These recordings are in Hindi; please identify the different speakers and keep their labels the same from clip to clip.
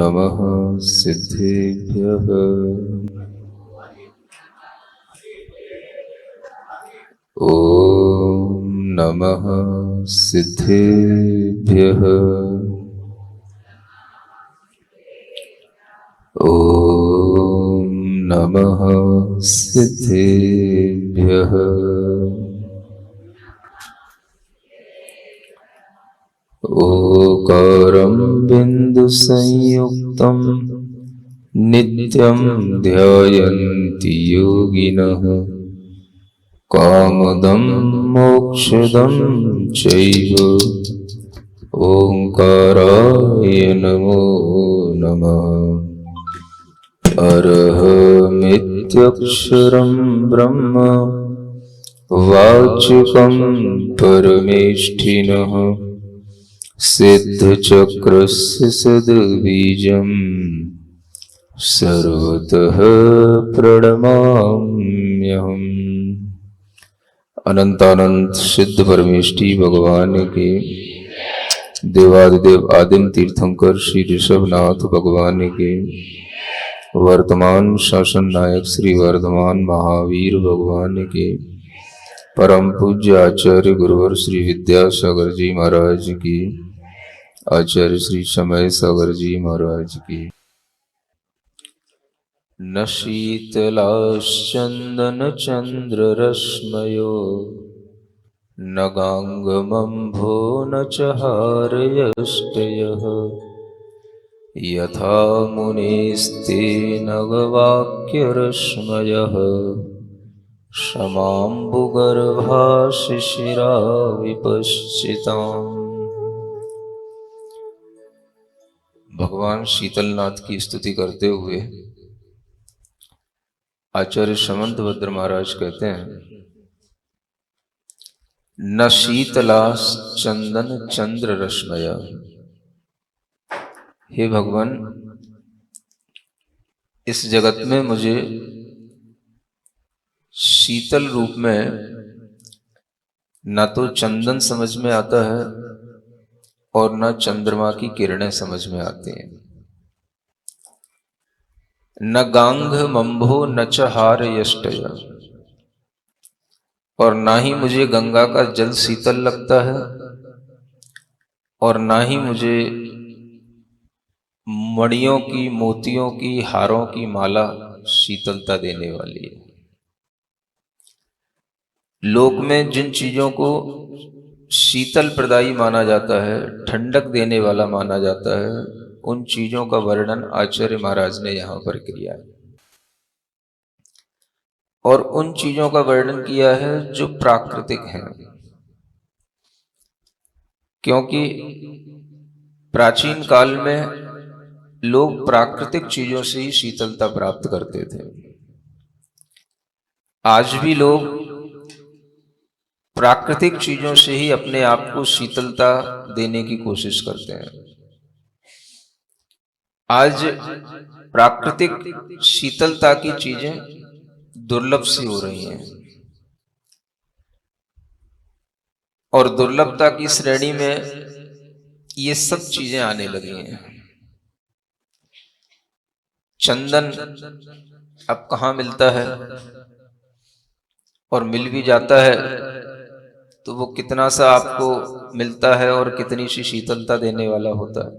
Speaker 1: नमः सिद्धेभ्यः। ॐ नमः सिद्धेभ्यः। ॐ नमः सिद्धेभ्यः। ओकारं बिन्दुसंयुक्तं नित्यं ध्यायन्ति योगिनः। कामदं मोक्षदं चैव ओंकाराय नमो नमः। अरहमित्यक्षरं ब्रह्म वाचकं परमेष्ठिनः। सिद्धचक्रस्य सद्बीजं सर्वतः प्रणमाम्यहम्। अनंतानंत सिद्ध परमेष्ठी भगवान के देवादिदेव आदिम तीर्थंकर श्री ऋषभनाथ भगवान के वर्तमान शासन नायक श्री वर्धमान महावीर भगवान के परम पूज्य आचार्य गुरुवर श्री विद्यासागर जी महाराज की, आचार्य श्री समय सागर जी महाराज की। न शीतलाश्चंदन चंद्र रश्मयो न गांगमंभो न च हारयष्टयः। यथा मुनिस्ते नगवाक्यरश्मयः क्षमाम्बुगर्भा शिशिरा विपश्चिताम्। भगवान शीतलनाथ की स्तुति करते हुए आचार्य समंतभद्र महाराज कहते हैं, न शीतलास चंदन चंद्र रश्मया। हे भगवान, इस जगत में मुझे शीतल रूप में न तो चंदन समझ में आता है और न चंद्रमा की किरणें समझ में आती हैं। न गांग मंभो न च हार यष्टय, और ना ही मुझे गंगा का जल शीतल लगता है और ना ही मुझे मणियों की मोतियों की हारों की माला शीतलता देने वाली है। लोक में जिन चीजों को शीतल प्रदायी माना जाता है, ठंडक देने वाला माना जाता है, उन चीजों का वर्णन आचार्य महाराज ने यहाँ पर किया है। और उन चीजों का वर्णन किया है जो प्राकृतिक हैं, क्योंकि प्राचीन काल में लोग प्राकृतिक चीजों से ही शीतलता प्राप्त करते थे। आज भी लोग प्राकृतिक चीजों से ही अपने आप को शीतलता देने की कोशिश करते हैं। आज प्राकृतिक शीतलता की चीजें दुर्लभ सी हो रही हैं, और दुर्लभता की श्रेणी में ये सब चीजें आने लगी हैं। चंदन अब कहाँ मिलता है, और मिल भी जाता है तो वो कितना सा आपको मिलता है और कितनी सी शीतलता देने वाला होता है।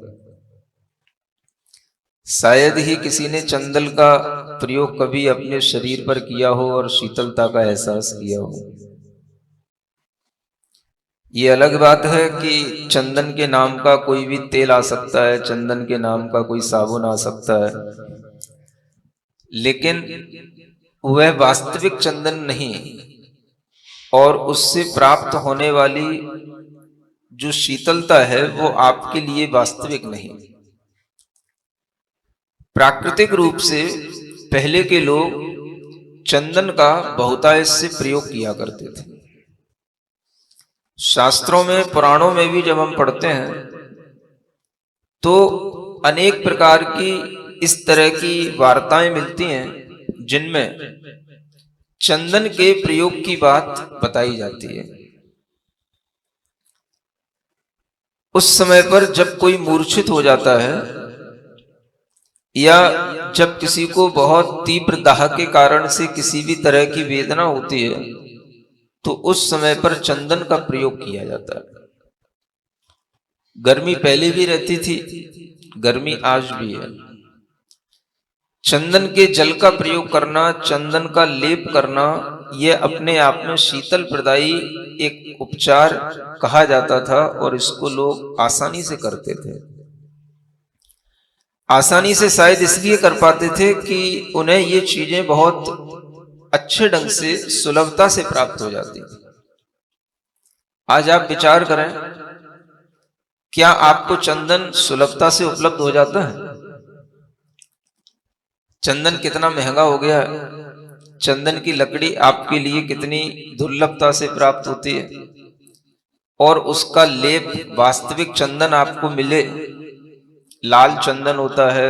Speaker 1: शायद ही किसी ने चंदन का प्रयोग कभी अपने शरीर पर किया हो और शीतलता का एहसास किया हो। ये अलग बात है कि चंदन के नाम का कोई भी तेल आ सकता है, चंदन के नाम का कोई साबुन आ सकता है, लेकिन वह वास्तविक चंदन नहीं, और उससे प्राप्त होने वाली जो शीतलता है वो आपके लिए वास्तविक नहीं। प्राकृतिक रूप से पहले के लोग चंदन का बहुतायत से प्रयोग किया करते थे। शास्त्रों में, पुराणों में भी जब हम पढ़ते हैं तो अनेक प्रकार की इस तरह की वार्ताएं मिलती हैं जिनमें चंदन के प्रयोग की बात बताई जाती है। उस समय पर जब कोई मूर्छित हो जाता है या जब किसी को बहुत तीव्र दाह के कारण से किसी भी तरह की वेदना होती है तो उस समय पर चंदन का प्रयोग किया जाता है। गर्मी पहले भी रहती थी, गर्मी आज भी है। चंदन के जल का प्रयोग करना, चंदन का लेप करना, यह अपने आप में शीतल प्रदायी एक उपचार कहा जाता था और इसको लोग आसानी से करते थे। आसानी से शायद इसलिए कर पाते थे कि उन्हें ये चीजें बहुत अच्छे ढंग से सुलभता से प्राप्त हो जाती थी। आज आप विचार करें, क्या आपको चंदन सुलभता से उपलब्ध हो जाता है? चंदन कितना महंगा हो गया है। चंदन की लकड़ी आपके लिए कितनी दुर्लभता से प्राप्त होती है, और उसका लेप वास्तविक चंदन आपको मिले। लाल चंदन होता है,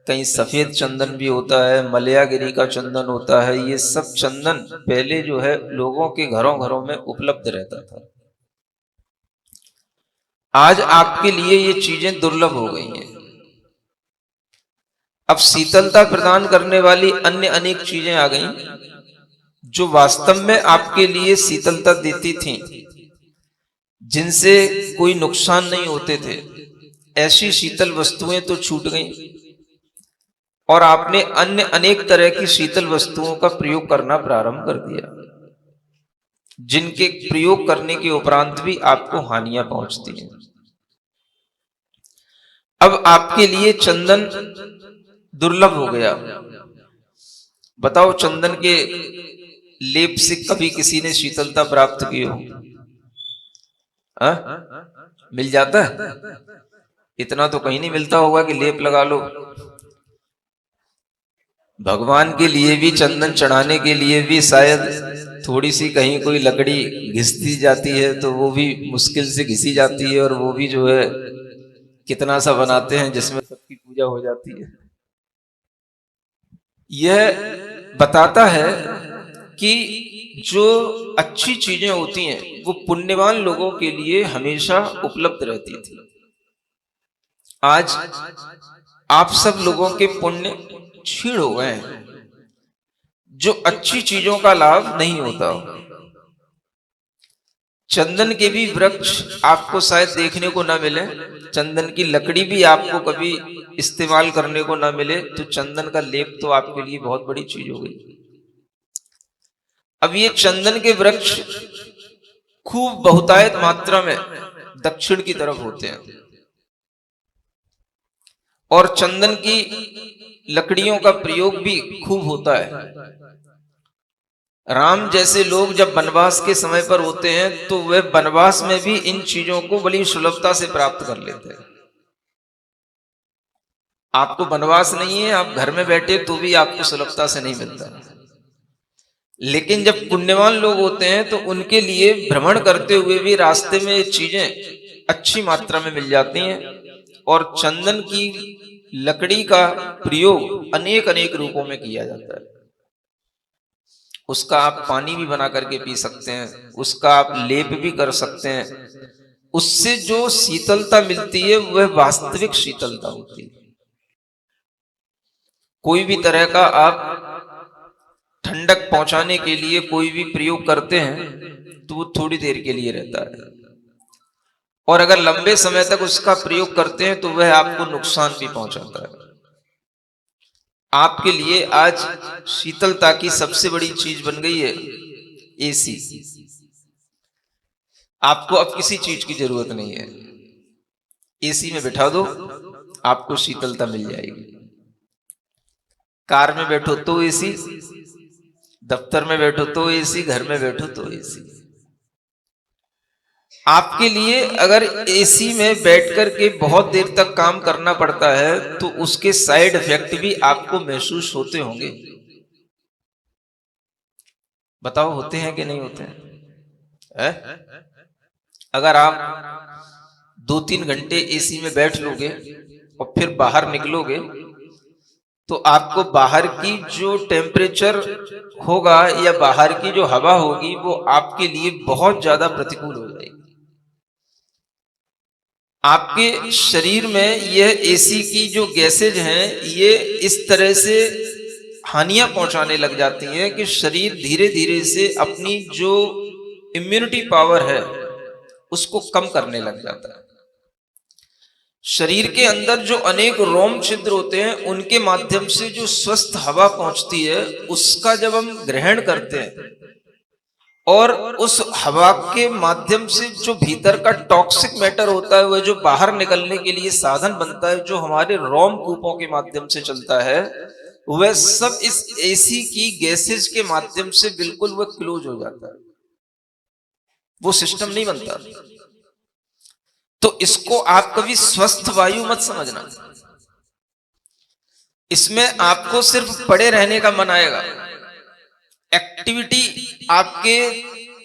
Speaker 1: कहीं सफेद चंदन भी होता है, मलयागिरी का चंदन होता है। ये सब चंदन पहले जो है लोगों के घरों घरों में उपलब्ध रहता था। आज आपके लिए ये चीजें दुर्लभ हो गई हैं। अब शीतलता प्रदान करने वाली अन्य अनेक चीजें आ गई जो वास्तव में आपके लिए शीतलता देती थीं, जिनसे कोई नुकसान नहीं होते थे। ऐसी शीतल वस्तुएं तो छूट गईं और आपने अन्य अनेक तरह की शीतल वस्तुओं का प्रयोग करना प्रारंभ कर दिया, जिनके प्रयोग करने के उपरांत भी आपको हानियां पहुंचती हैं। अब आपके लिए चंदन दुर्लभ हो गया। बताओ, चंदन के लेप से कभी किसी ने शीतलता प्राप्त की हो? मिल जाता है? इतना तो कहीं नहीं मिलता होगा कि लेप लगा लो। भगवान के लिए भी, चंदन चढ़ाने के लिए भी शायद थोड़ी सी कहीं कोई लकड़ी घिसती जाती है तो वो भी मुश्किल से घिसी जाती है, और वो भी जो है कितना सा बनाते हैं जिसमें सबकी पूजा हो जाती है। यह बताता है कि जो अच्छी चीजें होती हैं वो पुण्यवान लोगों के लिए हमेशा उपलब्ध रहती थी। आज आप सब लोगों के पुण्य क्षीण हो गए हैं, जो अच्छी चीजों का लाभ नहीं होता। चंदन के भी वृक्ष आपको शायद देखने को ना मिले, चंदन की लकड़ी भी आपको कभी इस्तेमाल करने को ना मिले, तो चंदन का लेप तो आपके लिए बहुत बड़ी चीज हो गई। अब ये चंदन के वृक्ष खूब बहुतायत मात्रा में दक्षिण की तरफ होते हैं, और चंदन की लकड़ियों का प्रयोग भी खूब होता है। राम जैसे लोग जब वनवास के समय पर होते हैं तो वे वनवास में भी इन चीजों को बड़ी सुलभता से प्राप्त कर लेते हैं। आपको वनवास नहीं है, आप घर में बैठे तो भी आपको सुलभता से नहीं मिलता। लेकिन जब पुण्यवान लोग होते हैं तो उनके लिए भ्रमण करते हुए भी रास्ते में चीजें अच्छी मात्रा में मिल जाती हैं, और चंदन की लकड़ी का प्रयोग अनेक अनेक रूपों में किया जाता है। उसका आप पानी भी बना करके पी सकते हैं, उसका आप लेप भी कर सकते हैं। उससे जो शीतलता मिलती है वह वास्तविक शीतलता होती है। कोई भी तरह का आप ठंडक पहुंचाने के लिए कोई भी प्रयोग करते हैं तो वो थोड़ी देर के लिए रहता है, और अगर लंबे समय तक उसका प्रयोग करते हैं तो वह आपको नुकसान भी पहुंचाता है। आपके लिए आज शीतलता की सबसे बड़ी चीज बन गई है एसी। आपको अब किसी चीज की जरूरत नहीं है, एसी में बिठा दो, आपको शीतलता मिल जाएगी। कार में बैठो तो एसी, दफ्तर में बैठो तो एसी, घर में बैठो तो एसी। आपके लिए अगर एसी में बैठकर के बहुत देर तक काम करना पड़ता है तो उसके साइड इफेक्ट भी आपको महसूस होते होंगे। बताओ, होते हैं कि नहीं होते हैं? अगर आप 2-3 घंटे एसी में बैठ लोगे और फिर बाहर निकलोगे तो आपको बाहर की जो टेम्परेचर होगा या बाहर की जो हवा होगी वो आपके लिए बहुत ज्यादा प्रतिकूल हो जाएगी।
Speaker 2: आपके शरीर में यह एसी की जो गैसेज हैं ये इस तरह से हानियां पहुंचाने लग जाती हैं कि शरीर धीरे धीरे से अपनी जो इम्यूनिटी पावर है उसको कम करने लग जाता है। शरीर के अंदर जो अनेक रोम छिद्र होते हैं उनके माध्यम से जो स्वस्थ हवा पहुंचती है उसका जब हम ग्रहण करते हैं और उस हवा के माध्यम से जो भीतर का टॉक्सिक मैटर होता है वह जो बाहर निकलने के लिए साधन बनता है जो हमारे रोम कूपों के माध्यम से चलता है वह सब इस एसी की गैसेज के माध्यम से बिल्कुल वह क्लोज हो जाता है, वो सिस्टम नहीं बनता। तो इसको आप कभी स्वस्थ वायु मत समझना, इसमें आपको सिर्फ पड़े रहने का मन आएगा। एक्टिविटी आपके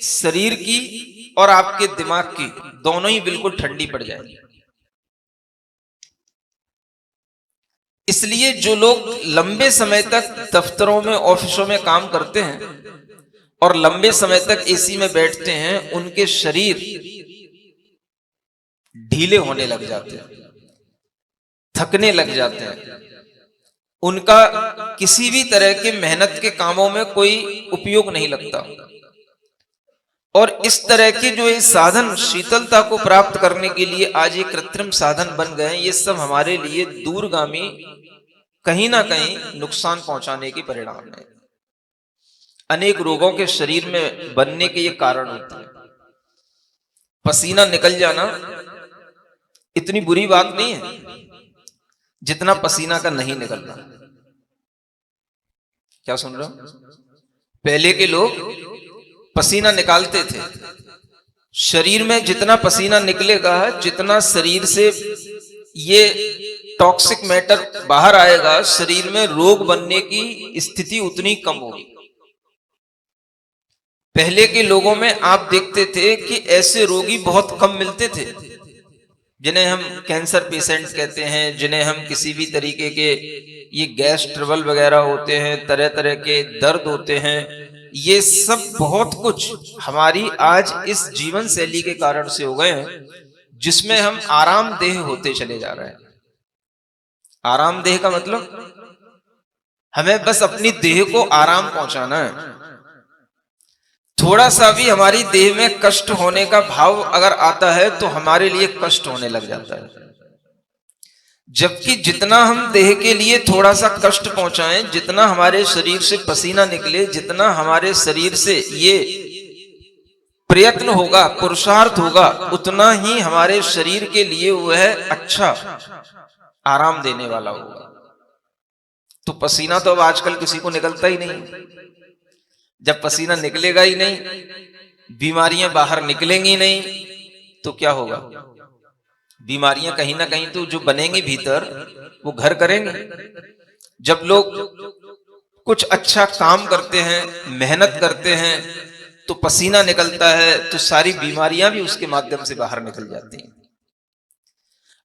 Speaker 2: शरीर की और आपके दिमाग की दोनों ही बिल्कुल ठंडी पड़ जाएगी। इसलिए जो लोग लंबे समय तक दफ्तरों में ऑफिसों में काम करते हैं और लंबे समय तक एसी में बैठते हैं उनके शरीर ढीले होने लग जाते हैं, थकने लग जाते हैं, उनका किसी भी तरह के मेहनत के कामों में कोई उपयोग नहीं लगता। और इस तरह के जो ये साधन शीतलता को प्राप्त करने के लिए आज ये कृत्रिम साधन बन गए, ये सब हमारे लिए दूरगामी कहीं ना कहीं नुकसान पहुंचाने के परिणाम है। अनेक रोगों के शरीर में बनने के ये कारण होते हैं। पसीना निकल जाना इतनी बुरी बात नहीं है जितना पसीना का नहीं निकलना। क्या सुन रहे हो? पहले के लोग पसीना निकालते थे, शरीर में जितना पसीना निकलेगा जितना शरीर से ये टॉक्सिक मैटर बाहर आएगा शरीर में रोग बनने की स्थिति उतनी कम होगी। पहले के लोगों में आप देखते थे कि ऐसे रोगी बहुत कम मिलते थे जिन्हें हम कैंसर पेशेंट कहते हैं, जिन्हें हम किसी भी तरीके के ये गैस ट्रबल वगैरह होते हैं, तरह तरह के दर्द होते हैं, ये सब बहुत कुछ हमारी आज इस जीवन शैली के कारण से हो गए हैं जिसमें हम आरामदेह होते चले जा रहे हैं। आरामदेह का मतलब हमें बस अपनी देह को आराम पहुंचाना है। थोड़ा सा भी हमारी देह में कष्ट होने का भाव अगर आता है तो हमारे लिए कष्ट होने लग जाता है। जबकि जितना हम देह के लिए थोड़ा सा कष्ट पहुंचाएं, जितना हमारे शरीर से पसीना निकले, जितना हमारे शरीर से ये प्रयत्न होगा, पुरुषार्थ होगा, उतना ही हमारे शरीर के लिए वह अच्छा आराम देने वाला होगा। तो पसीना तो अब आजकल किसी को निकलता ही नहीं। जब पसीना निकलेगा ही नहीं, बीमारियां बाहर निकलेंगी नहीं, तो क्या होगा? बीमारियां कहीं ना कहीं तो जो बनेंगी भीतर वो घर करेंगे। जब लोग कुछ अच्छा काम करते हैं, मेहनत करते हैं, तो पसीना निकलता है तो सारी बीमारियां भी उसके माध्यम से बाहर निकल जाती हैं।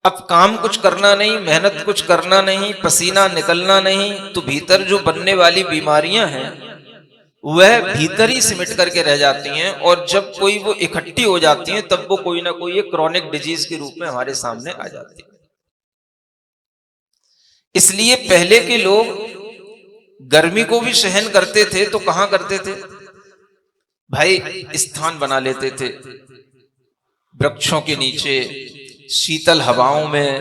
Speaker 2: अब काम कुछ करना नहीं, मेहनत कुछ करना नहीं, पसीना निकलना नहीं, तो भीतर जो बनने वाली बीमारियां हैं वह भीतर ही सिमट करके रह जाती हैं और जब कोई वो इकट्ठी हो जाती हैं तब वो कोई ना कोई एक क्रॉनिक डिजीज के रूप में हमारे सामने आ जाती है। इसलिए पहले के लोग गर्मी को भी सहन करते थे तो कहां करते थे भाई? स्थान बना लेते थे वृक्षों के नीचे, शीतल हवाओं में,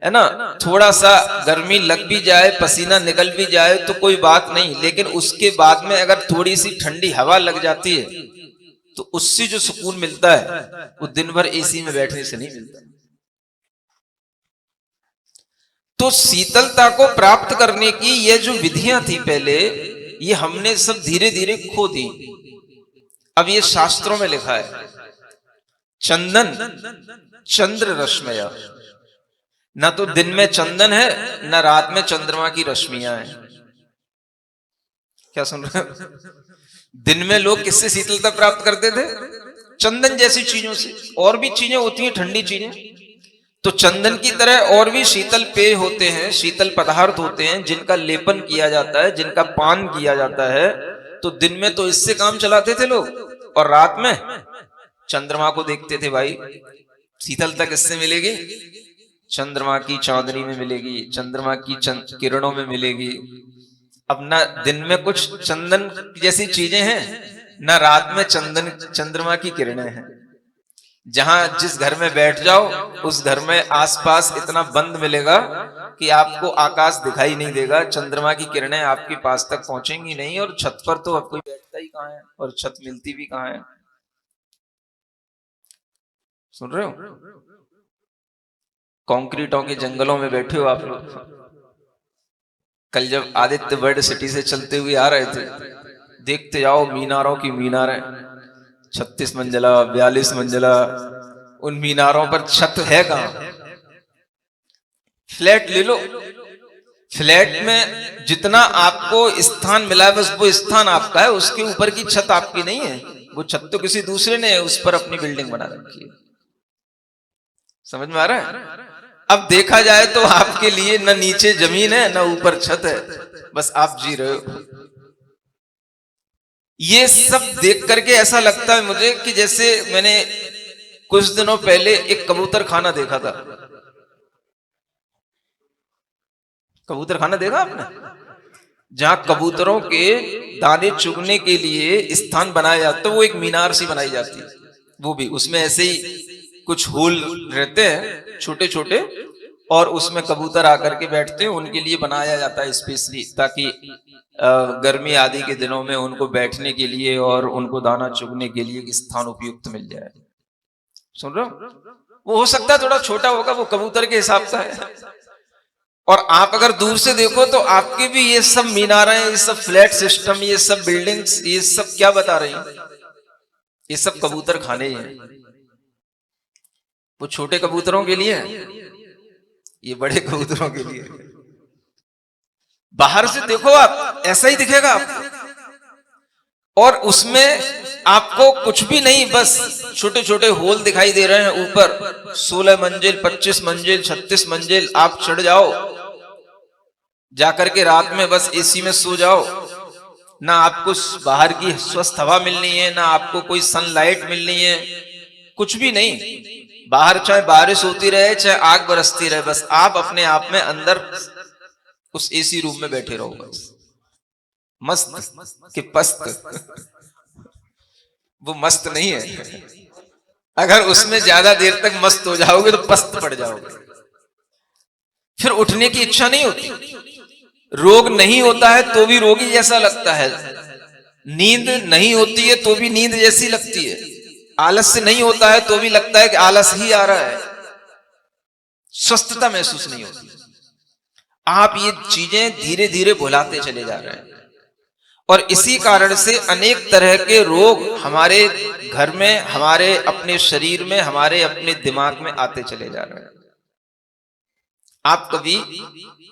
Speaker 2: है ना। थोड़ा सा गर्मी लग भी जाए, पसीना निकल भी जाए तो कोई बात नहीं, लेकिन उसके बाद में अगर थोड़ी सी ठंडी हवा लग जाती है तो उससे जो सुकून मिलता है वो दिन भर एसी में बैठने से नहीं मिलता। तो शीतलता को प्राप्त करने की ये जो विधियां थी पहले, ये हमने सब धीरे धीरे खो दी। अब ये शास्त्रों में लिखा है, चंदन चंद्र रश्मया, ना तो दिन में चंदन है ना रात में चंद्रमा की रश्मियां हैं। क्या सुन रहे हो? दिन में लोग किससे शीतलता प्राप्त करते थे? चंदन जैसी चीजों से। और भी चीजें होती हैं ठंडी चीजें, तो चंदन की तरह और भी शीतल पेय होते हैं, शीतल पदार्थ होते हैं जिनका लेपन किया जाता है, जिनका पान किया जाता है। तो दिन में तो इससे काम चलाते थे लोग और रात में चंद्रमा को देखते थे भाई शीतलता किससे मिलेगी? चंद्रमा की चांदनी में मिलेगी, चंद्रमा की किरणों में मिलेगी। अब ना दिन में कुछ चंदन जैसी चीजें हैं, ना रात में चंद्रमा की किरणें हैं। जहां जिस घर में बैठ जाओ उस घर में आसपास इतना बंद मिलेगा कि आपको आकाश दिखाई नहीं देगा, चंद्रमा की किरणें आपके पास तक पहुंचेंगी नहीं। और छत पर तो अब कोई बैठता ही कहाँ है, और छत मिलती भी कहाँ है। सुन रहे हो? कंक्रीटों के जंगलों में बैठे हो आप लोग। कल जब आदित्य वर्ल्ड सिटी से चलते हुए आ रहे थे, देखते जाओ मीनारों की मीनारें, 36 मंजिला 42 मंजिला। उन मीनारों पर छत है कहां? फ्लैट ले लो, फ्लैट में जितना आपको स्थान मिला है बस वो स्थान आपका है, उसके ऊपर की छत आपकी नहीं है। वो छत तो किसी दूसरे ने है, उस पर अपनी बिल्डिंग बना रखी है। समझ में आ रहा है? अब देखा जाए तो आपके लिए न नीचे जमीन है न ऊपर छत है, बस आप जी रहे हो। ये सब देख करके ऐसा लगता है मुझे कि जैसे मैंने कुछ दिनों पहले एक कबूतर खाना देखा था। कबूतर खाना देखा आपने? जहां कबूतरों के दाने चुगने के लिए स्थान बनाया जाता है, वो एक मीनार सी बनाई जाती है। वो भी उसमें ऐसे ही कुछ होल रहते हैं छोटे छोटे, और उसमें कबूतर आकर के बैठते हैं। उनके लिए बनाया जाता है स्पेशली, ताकि गर्मी आदि के दिनों में उनको बैठने के लिए और उनको दाना चुगने के लिए एक स्थान उपयुक्त मिल जाए। सुन रहे हो? वो हो सकता है थोड़ा छोटा होगा, वो कबूतर के हिसाब से है। और आप अगर दूर से देखो तो आपके भी ये सब मीनारें, ये सब फ्लैट सिस्टम, ये सब बिल्डिंग्स, ये सब क्या बता रही हैं? ये सब कबूतर खाने ही हैं। वो छोटे कबूतरों के लिए है, ये बड़े कबूतरों के लिए। बाहर से देखो आप, ऐसा ही दिखेगा आपको, और उसमें आपको कुछ भी नहीं, बस छोटे छोटे होल दिखाई दे रहे हैं। ऊपर 16 मंजिल 25 मंजिल 36 मंजिल आप चढ़ जाओ, जाकर के रात में बस एसी में सो जाओ। ना आपको बाहर की स्वस्थ हवा मिलनी है, ना आपको कोई सनलाइट मिलनी है, कुछ भी नहीं। बाहर चाहे बारिश होती रहे चाहे आग बरसती रहे, बस आप अपने आप में अंदर उस एसी रूम में बैठे रहो, बस मस्त कि पस्त। वो मस्त नहीं है। अगर उसमें ज्यादा देर तक मस्त हो जाओगे तो पस्त पड़ जाओगे, फिर उठने की इच्छा नहीं होती। रोग नहीं होता है तो भी रोगी जैसा लगता है, नींद नहीं होती है तो भी नींद जैसी लगती है, आलस्य नहीं होता है तो भी लगता है कि आलस ही आ रहा है, स्वस्थता महसूस नहीं होती। आप ये चीजें धीरे धीरे भुलाते चले जा रहे हैं, और इसी कारण से अनेक तरह के रोग हमारे घर में, हमारे अपने शरीर में, हमारे अपने दिमाग में आते चले जा रहे हैं। आप कभी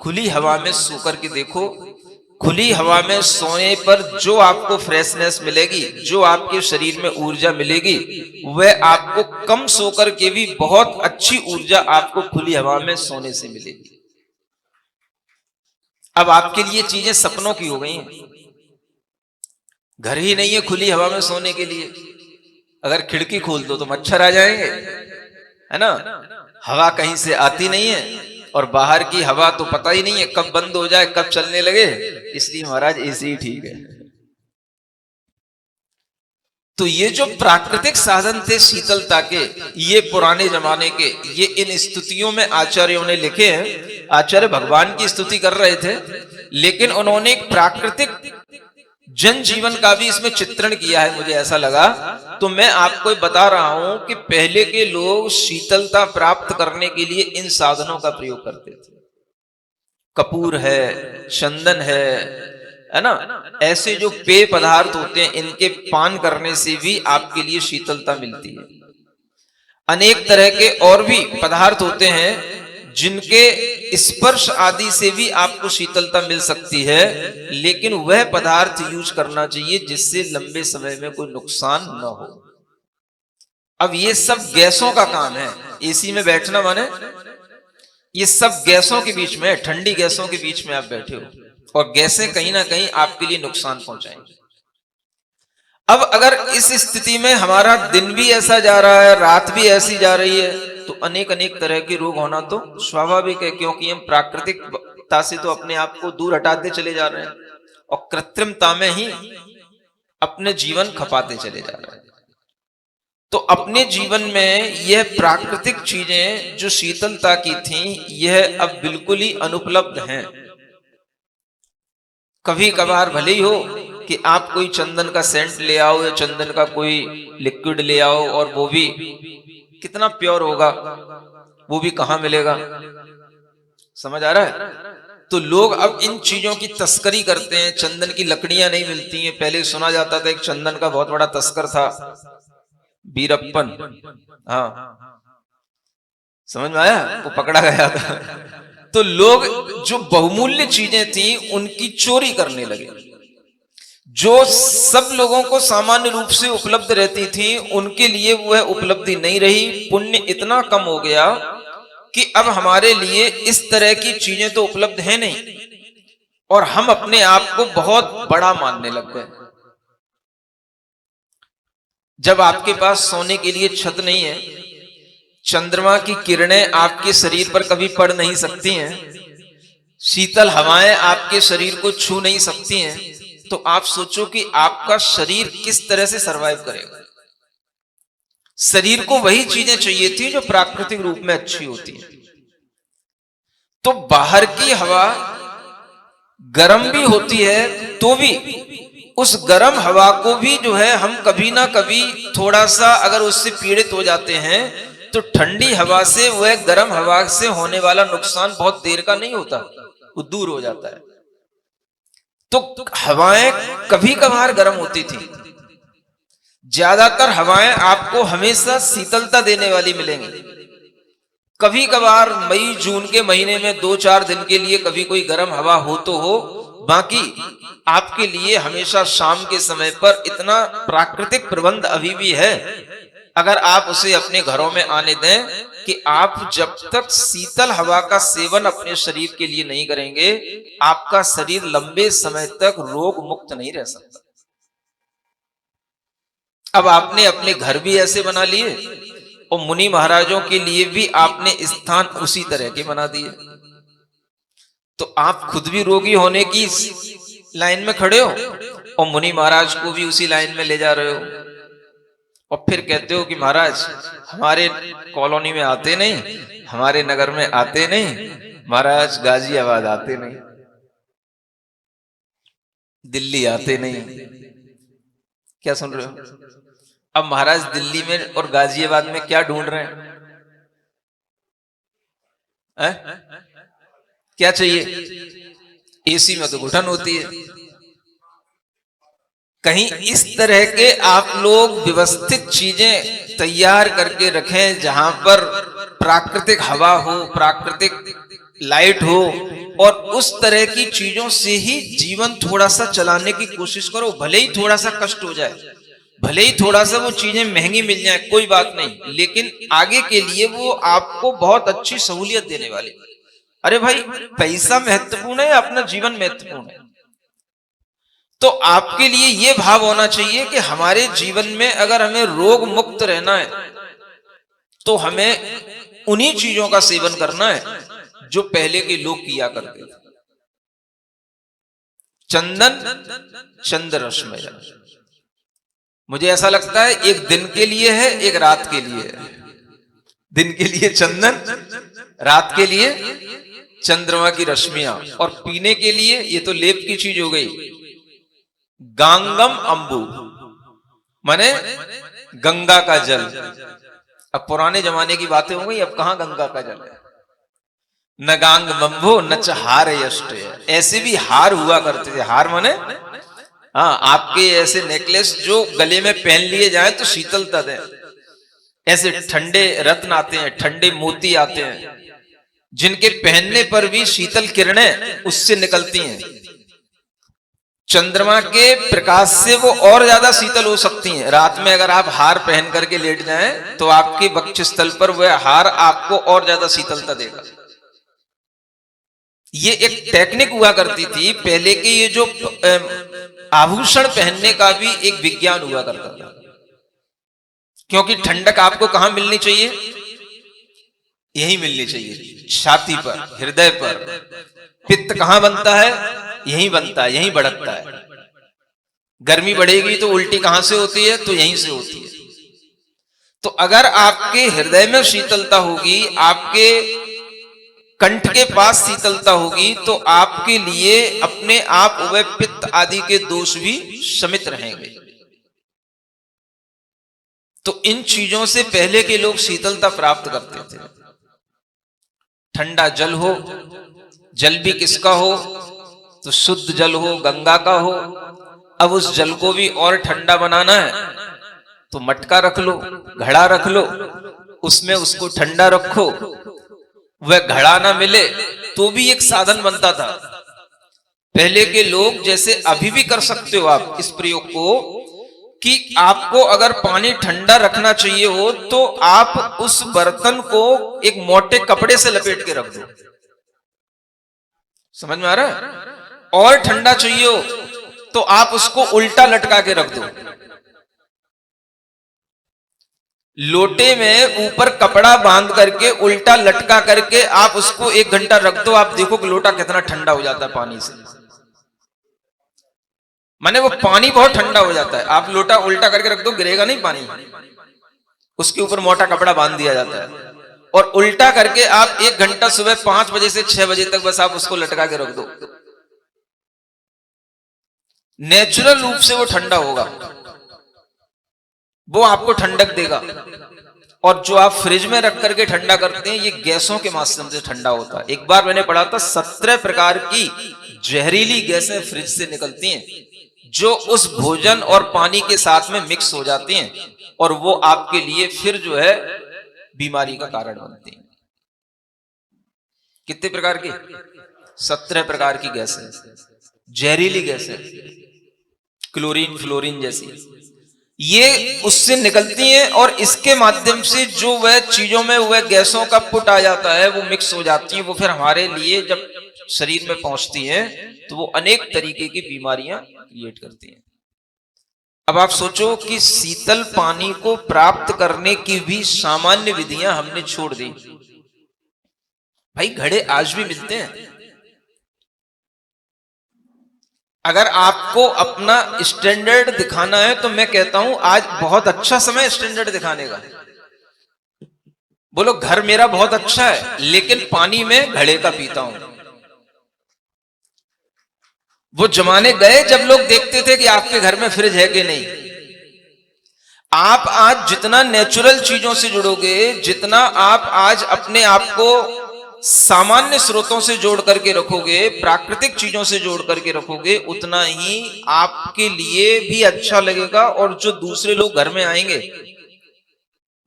Speaker 2: खुली हवा में सो करके देखो, खुली हवा में सोने पर जो आपको फ्रेशनेस मिलेगी, जो आपके शरीर में ऊर्जा मिलेगी, वह आपको कम सोकर के भी बहुत अच्छी ऊर्जा आपको खुली हवा में सोने से मिलेगी। अब आपके लिए चीजें सपनों की हो गई हैं। घर ही नहीं है खुली हवा में सोने के लिए, अगर खिड़की खोल दो तो मच्छर आ जाएंगे, है ना? हवा कहीं से आती नहीं है, और बाहर की हवा तो पता ही नहीं है कब बंद हो जाए कब चलने लगे, इसलिए महाराज एसी ही ठीक है। तो ये जो प्राकृतिक साधन थे शीतलता के, ये पुराने जमाने के, ये इन स्तुतियों में आचार्यों ने लिखे हैं। आचार्य भगवान की स्तुति कर रहे थे, लेकिन उन्होंने एक प्राकृतिक जन जीवन का भी इसमें चित्रण किया है, मुझे ऐसा लगा। तो मैं आपको बता रहा हूं कि पहले के लोग शीतलता प्राप्त करने के लिए इन साधनों का प्रयोग करते थे। कपूर है, चंदन है ना? ऐसे जो पेय पदार्थ होते हैं, इनके पान करने से भी आपके लिए शीतलता मिलती है। अनेक तरह के और भी पदार्थ होते हैं जिनके स्पर्श आदि से भी आपको शीतलता मिल सकती है, लेकिन वह पदार्थ यूज करना चाहिए जिससे लंबे समय में कोई नुकसान न हो। अब ये सब गैसों का काम है। एसी में बैठना माने ये सब गैसों के बीच में, ठंडी गैसों के बीच में आप बैठे हो, और गैसें कहीं ना कहीं आपके लिए नुकसान पहुंचाएंगी। अब अगर इस स्थिति में हमारा दिन भी ऐसा जा रहा है, रात भी ऐसी जा रही है, तो अनेक अनेक तरह के रोग होना तो स्वाभाविक है, क्योंकि हम प्राकृतिकता से तो अपने आप को दूर हटाते चले जा रहे हैं और कृत्रिमता में ही अपने जीवन खपाते चले जा रहे हैं। तो अपने जीवन में यह प्राकृतिक चीजें जो शीतलता की थी, यह अब बिल्कुल ही अनुपलब्ध हैं। कभी कभार भले ही हो कि आप कोई चंदन का सेंट ले आओ या चंदन का कोई लिक्विड ले आओ, और वो भी कितना प्योर होगा, वो भी कहां मिलेगा। समझ आ रहा है? तो लोग अब इन चीजों की तस्करी करते हैं। चंदन की लकड़ियां नहीं मिलती हैं। पहले सुना जाता था एक चंदन का बहुत बड़ा तस्कर था, बीरप्पन। हाँ, समझ में आया? वो पकड़ा गया था। तो लोग जो बहुमूल्य चीजें थी उनकी चोरी करने लगे। जो सब लोगों को सामान्य रूप से उपलब्ध रहती थी, उनके लिए वह उपलब्धि नहीं रही। पुण्य इतना कम हो गया कि अब हमारे लिए इस तरह की चीजें तो उपलब्ध है नहीं, और हम अपने आप को बहुत बड़ा मानने लग गए। जब आपके पास सोने के लिए छत नहीं है, चंद्रमा की किरणें आपके शरीर पर कभी पड़ नहीं सकती हैं, शीतल हवाएं आपके शरीर को छू नहीं सकती हैं, तो आप सोचो कि आपका शरीर किस तरह से सरवाइव करेगा। शरीर को वही चीजें चाहिए थी जो प्राकृतिक रूप में अच्छी होती हैं। तो बाहर की हवा गर्म भी होती है, तो भी उस गर्म हवा को भी जो है हम कभी ना कभी थोड़ा सा अगर उससे पीड़ित हो जाते हैं, तो ठंडी हवा से वह गर्म हवा से होने वाला नुकसान बहुत देर का नहीं होता, वो दूर हो जाता है। तो हवाएं कभी कभार गर्म होती थी, ज्यादातर हवाएं आपको हमेशा शीतलता देने वाली मिलेंगी। कभी कभार मई जून के महीने में 2-4 दिन के लिए कभी कोई गर्म हवा हो तो हो, बाकी आपके लिए हमेशा शाम के समय पर इतना प्राकृतिक प्रबंध अभी भी है, अगर आप उसे अपने घरों में आने दें, कि आप जब तक शीतल हवा का सेवन अपने शरीर के लिए नहीं करेंगे, आपका शरीर लंबे समय तक रोग मुक्त नहीं रह सकता। अब आपने अपने घर भी ऐसे बना लिए और मुनि महाराजों के लिए भी आपने स्थान उसी तरह के बना दिए, तो आप खुद भी रोगी होने की लाइन में खड़े हो और मुनि महाराज को भी उसी लाइन में ले जा रहे हो, और फिर कहते हो कि महाराज हमारे कॉलोनी में आते नहीं, हमारे नगर में आते नहीं, महाराज गाजियाबाद आते नहीं, दिल्ली आते नहीं। क्या सुन रहे हो? अब महाराज दिल्ली में और गाजियाबाद में क्या ढूंढ रहे हैं? क्या चाहिए? एसी में तो घुटन होती है। कहीं इस तरह के आप लोग व्यवस्थित चीजें तैयार करके रखें, जहां पर प्राकृतिक हवा हो, प्राकृतिक लाइट हो, और उस तरह की चीजों से ही जीवन थोड़ा सा चलाने की कोशिश करो। भले ही थोड़ा सा कष्ट हो जाए, भले ही थोड़ा सा वो चीजें महंगी मिल जाए, कोई बात नहीं, लेकिन आगे के लिए वो आपको बहुत अच्छी सहूलियत देने वाली। अरे भाई, पैसा महत्वपूर्ण है, अपना जीवन महत्वपूर्ण है। तो आपके लिए यह भाव होना चाहिए कि हमारे जीवन में अगर हमें रोग मुक्त रहना है, तो हमें उन्हीं चीजों का सेवन करना है जो पहले के लोग किया करते थे। चंदन चंद्ररस में, मुझे ऐसा लगता है एक दिन के लिए है, एक रात के लिए है। दिन के लिए चंदन, रात के लिए चंद्रमा की रश्मियां, और पीने के लिए ये तो लेप की चीज हो गई, गांगम अंबु, माने गंगा का जल। अब पुराने जमाने की बातें हो गई, अब कहां गंगा का जल है। न गांग बंभो न च हार यष्ट, ऐसे भी हार हुआ करते थे। हार माने हाँ, आपके ऐसे नेकलेस जो गले में पहन लिए जाए तो शीतलता दे। ऐसे ठंडे रत्न आते हैं, ठंडे मोती आते हैं, जिनके पहनने पर भी शीतल किरणें उससे निकलती हैं। चंद्रमा के प्रकाश से वो और ज्यादा शीतल हो सकती हैं। रात में अगर आप हार पहन करके लेट जाएं, तो आपके वक्षस्थल पर वह हार आपको और ज्यादा शीतलता देगा। ये एक टेक्निक हुआ करती थी पहले के। ये जो आभूषण पहनने का भी एक विज्ञान हुआ करता था, क्योंकि ठंडक आपको कहां मिलनी चाहिए? यही मिलनी चाहिए, छाती पर, हृदय पर। पित्त कहां बनता है? यहीं बनता है, यहीं बढ़ता है। गर्मी बढ़ेगी तो उल्टी कहां से होती है? तो यहीं से होती है। तो अगर आपके हृदय में शीतलता होगी, आपके कंठ के पास शीतलता होगी, तो आपके लिए अपने आप वह पित्त आदि के दोष भी शमित रहेंगे। तो इन चीजों से पहले के लोग शीतलता प्राप्त करते थे। ठंडा जल हो, जल भी किसका हो? तो शुद्ध जल हो, गंगा का हो। अब उस जल को भी और ठंडा बनाना है तो मटका रख लो, घड़ा रख लो, उसमें उसको ठंडा रखो। वह घड़ा ना मिले तो भी एक साधन बनता था। पहले के लोग, जैसे अभी भी कर सकते हो आप इस प्रयोग को, कि आपको अगर पानी ठंडा रखना चाहिए हो तो आप उस बर्तन को एक मोटे कपड़े से लपेट के रख दो। समझ में आ रहा है? और ठंडा चाहिए हो तो आप उसको उल्टा लटका के रख दो। लोटे में ऊपर कपड़ा बांध करके उल्टा लटका करके आप उसको 1 घंटा रख दो, आप देखो कि लोटा कितना ठंडा हो जाता है पानी से। माने वो पानी बहुत ठंडा हो जाता है। आप लोटा उल्टा करके रख दो, गिरेगा नहीं पानी। उसके ऊपर मोटा कपड़ा बांध दिया जाता है और उल्टा करके आप 1 घंटा सुबह 5 बजे से 6 बजे तक बस आप उसको लटका के रख दो। नेचुरल रूप से वो ठंडा होगा, वो आपको ठंडक देगा। और जो आप फ्रिज में रख करके ठंडा करते हैं, ये गैसों के माध्यम से ठंडा होता है। एक बार मैंने पढ़ा था 17 प्रकार की जहरीली गैसें फ्रिज से निकलती हैं, जो उस भोजन और पानी के साथ में मिक्स हो जाती हैं और वो आपके लिए फिर जो है बीमारी का कारण बनती हैं। कितने प्रकार की? 17 प्रकार की गैसें, जहरीली गैसें, क्लोरीन, फ्लोरीन जैसी, ये उससे निकलती हैं और इसके माध्यम से जो वह चीजों में वह गैसों का पुट आ जाता है, वो मिक्स हो जाती है। वो फिर हमारे लिए जब शरीर में पहुंचती हैं तो वो अनेक तरीके की बीमारियां क्रिएट करती हैं। अब आप सोचो कि शीतल पानी को प्राप्त करने की भी सामान्य विधियां हमने छोड़ दी। भाई घड़े आज भी मिलते हैं। अगर आपको अपना स्टैंडर्ड दिखाना है तो मैं कहता हूं आज बहुत अच्छा समय स्टैंडर्ड दिखाने का। बोलो घर मेरा बहुत अच्छा है लेकिन पानी में घड़े का पीता हूं। वो जमाने गए जब लोग देखते थे कि आपके घर में फ्रिज है कि नहीं। आप आज जितना नेचुरल चीजों से जुड़ोगे, जितना आप आज अपने आप को सामान्य स्रोतों से जोड़ करके रखोगे, प्राकृतिक चीजों से जोड़ करके रखोगे, उतना ही आपके लिए भी अच्छा लगेगा। और जो दूसरे लोग घर में आएंगे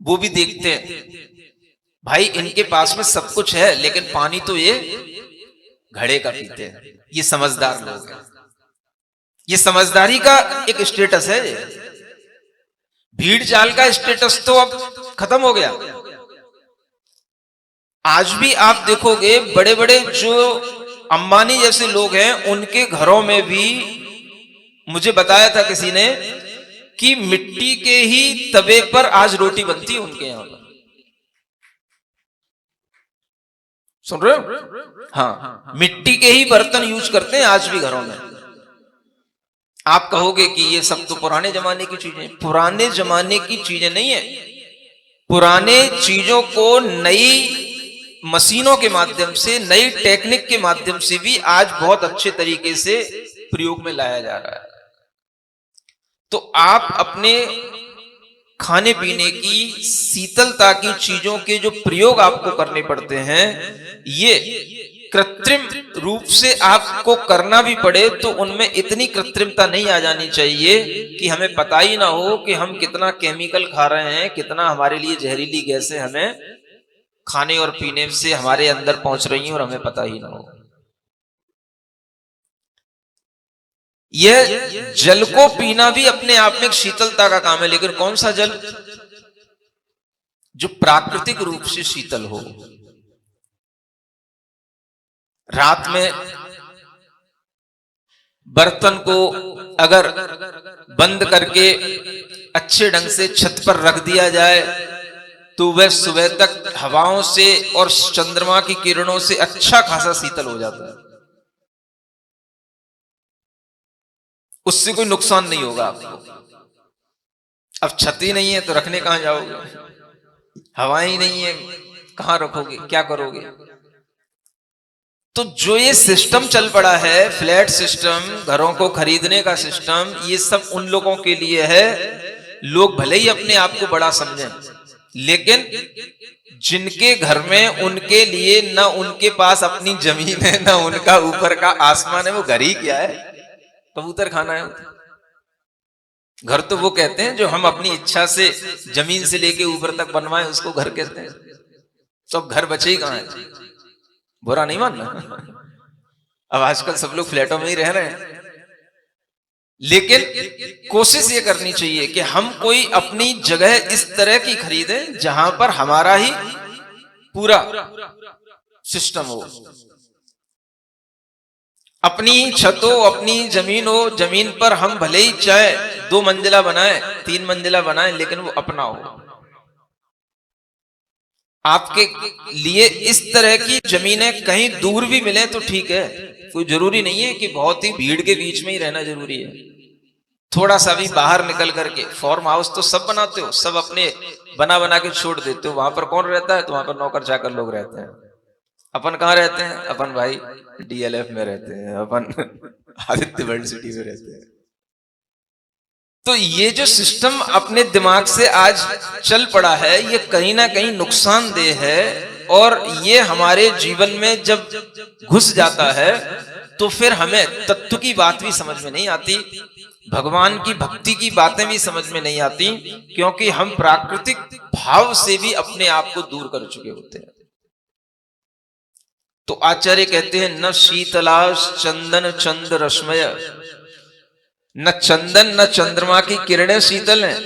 Speaker 2: वो भी देखते हैं भाई इनके पास में सब कुछ है लेकिन पानी तो ये घड़े का पीते हैं। ये समझदार लोग हैं। ये समझदारी का एक स्टेटस है। भीड़ चाल का स्टेटस तो अब खत्म हो गया। आज भी आप देखोगे बड़े बड़े जो अंबानी जैसे लोग हैं, उनके घरों में भी मुझे बताया था किसी ने कि मिट्टी के ही तवे पर आज रोटी बनती है उनके यहां पर। सुन रहे हो? हाँ, मिट्टी के ही बर्तन यूज करते हैं आज भी घरों में। आप कहोगे कि ये सब तो पुराने जमाने की चीजें। पुराने जमाने की चीजें नहीं है। पुराने चीजों को नई मशीनों के माध्यम से, नई टेक्निक के माध्यम से भी आज बहुत अच्छे तरीके से प्रयोग में लाया जा रहा है। तो आप अपने खाने पीने की शीतलता की चीजों के जो प्रयोग आपको करने पड़ते हैं, ये कृत्रिम रूप से आपको करना भी पड़े तो उनमें इतनी कृत्रिमता नहीं आ जानी चाहिए कि हमें पता ही ना हो कि हम कितना केमिकल खा रहे हैं, कितना हमारे लिए जहरीली गैसें हमें खाने और पीने से हमारे अंदर पहुंच रही हैं और हमें पता ही ना हो। यह जल को पीना भी अपने आप में एक शीतलता का काम है, लेकिन कौन सा जल? जो प्राकृतिक रूप से शीतल हो। रात में बर्तन को अगर बंद करके अच्छे ढंग से छत पर रख दिया जाए तो वह सुबह तक हवाओं से और चंद्रमा की किरणों से अच्छा खासा शीतल हो जाता है। उससे कोई नुकसान नहीं होगा आपको। अब छतरी नहीं है तो रखने कहां जाओगे, हवाएं ही नहीं है, कहां रखोगे, क्या करोगे? तो जो ये सिस्टम चल पड़ा है, फ्लैट सिस्टम, घरों को खरीदने का सिस्टम, ये सब उन लोगों के लिए है, लोग भले ही अपने आप को बड़ा समझें, लेकिन जिनके घर में उनके लिए न उनके पास अपनी जमीन है, न उनका ऊपर का आसमान है, वो घर ही क्या है, कबूतर खाना है। घर तो वो कहते हैं जो हम अपनी इच्छा से जमीन से लेके ऊपर तक बनवाए, उसको घर कहते हैं। तो अब घर बचे ही कहां है? बुरा नहीं मानना, अब आजकल सब लोग फ्लैटों में ही रह रहे हैं, लेकिन कोशिश ये करनी चाहिए कि हम कोई अपनी जगह इस तरह की खरीदें जहां पर हमारा ही पूरा सिस्टम हो। अपनी छत हो, अपनी जमीन हो, जमीन पर हम भले ही चाहे 2 मंजिला बनाए, 3 मंजिला बनाए, लेकिन वो अपना हो। आपके लिए इस तरह की जमीनें कहीं दूर भी मिले तो ठीक है, कोई जरूरी नहीं है कि बहुत ही भीड़ के बीच में ही रहना जरूरी है। थोड़ा सा भी बाहर निकल करके, फार्म हाउस तो सब बनाते हो, सब अपने बना बना के छोड़ देते हो, वहां पर कौन रहता है? तो वहां पर नौकर चाकर लोग रहते हैं। अपन कहाँ रहते हैं? अपन भाई डीएलएफ में रहते हैं, अपन आदित्य वर्ल्ड सिटी में रहते हैं। तो ये जो सिस्टम अपने दिमाग से आज चल पड़ा है, ये कहीं ना कहीं नुकसानदेह है, और ये हमारे जीवन में जब घुस जाता है तो फिर हमें तत्व की बात भी समझ में नहीं आती, भगवान की भक्ति की बातें भी समझ में नहीं आती, क्योंकि हम प्राकृतिक भाव से भी अपने आप को दूर कर चुके होते हैं। तो आचार्य कहते हैं, न शीतलाश चंदन चंद्र रश्मय, न चंदन न चंद्रमा की किरणें शीतल हैं,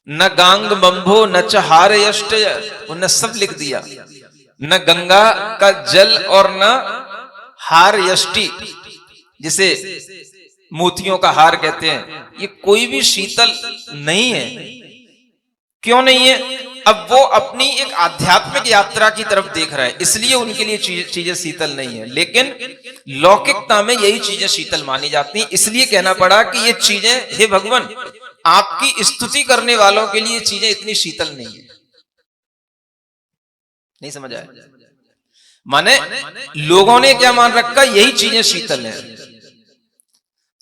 Speaker 2: न गांग बंभो न च हार यष्टय, उन्हें सब लिख दिया, न गंगा का जल और न हार यष्टि, जिसे मोतियों का हार कहते हैं, ये कोई भी शीतल नहीं है। क्यों नहीं है? अब वो अपनी एक आध्यात्मिक यात्रा की तरफ देख रहा है, इसलिए उनके लिए चीजें शीतल नहीं है। लेकिन लौकिकता में यही चीजें शीतल मानी जाती हैं, इसलिए कहना पड़ा कि ये चीजें, हे भगवान, आपकी स्तुति करने वालों के लिए चीजें इतनी शीतल नहीं है। नहीं समझ आया? माने लोगों ने क्या मान रखा? यही चीजें शीतल हैं।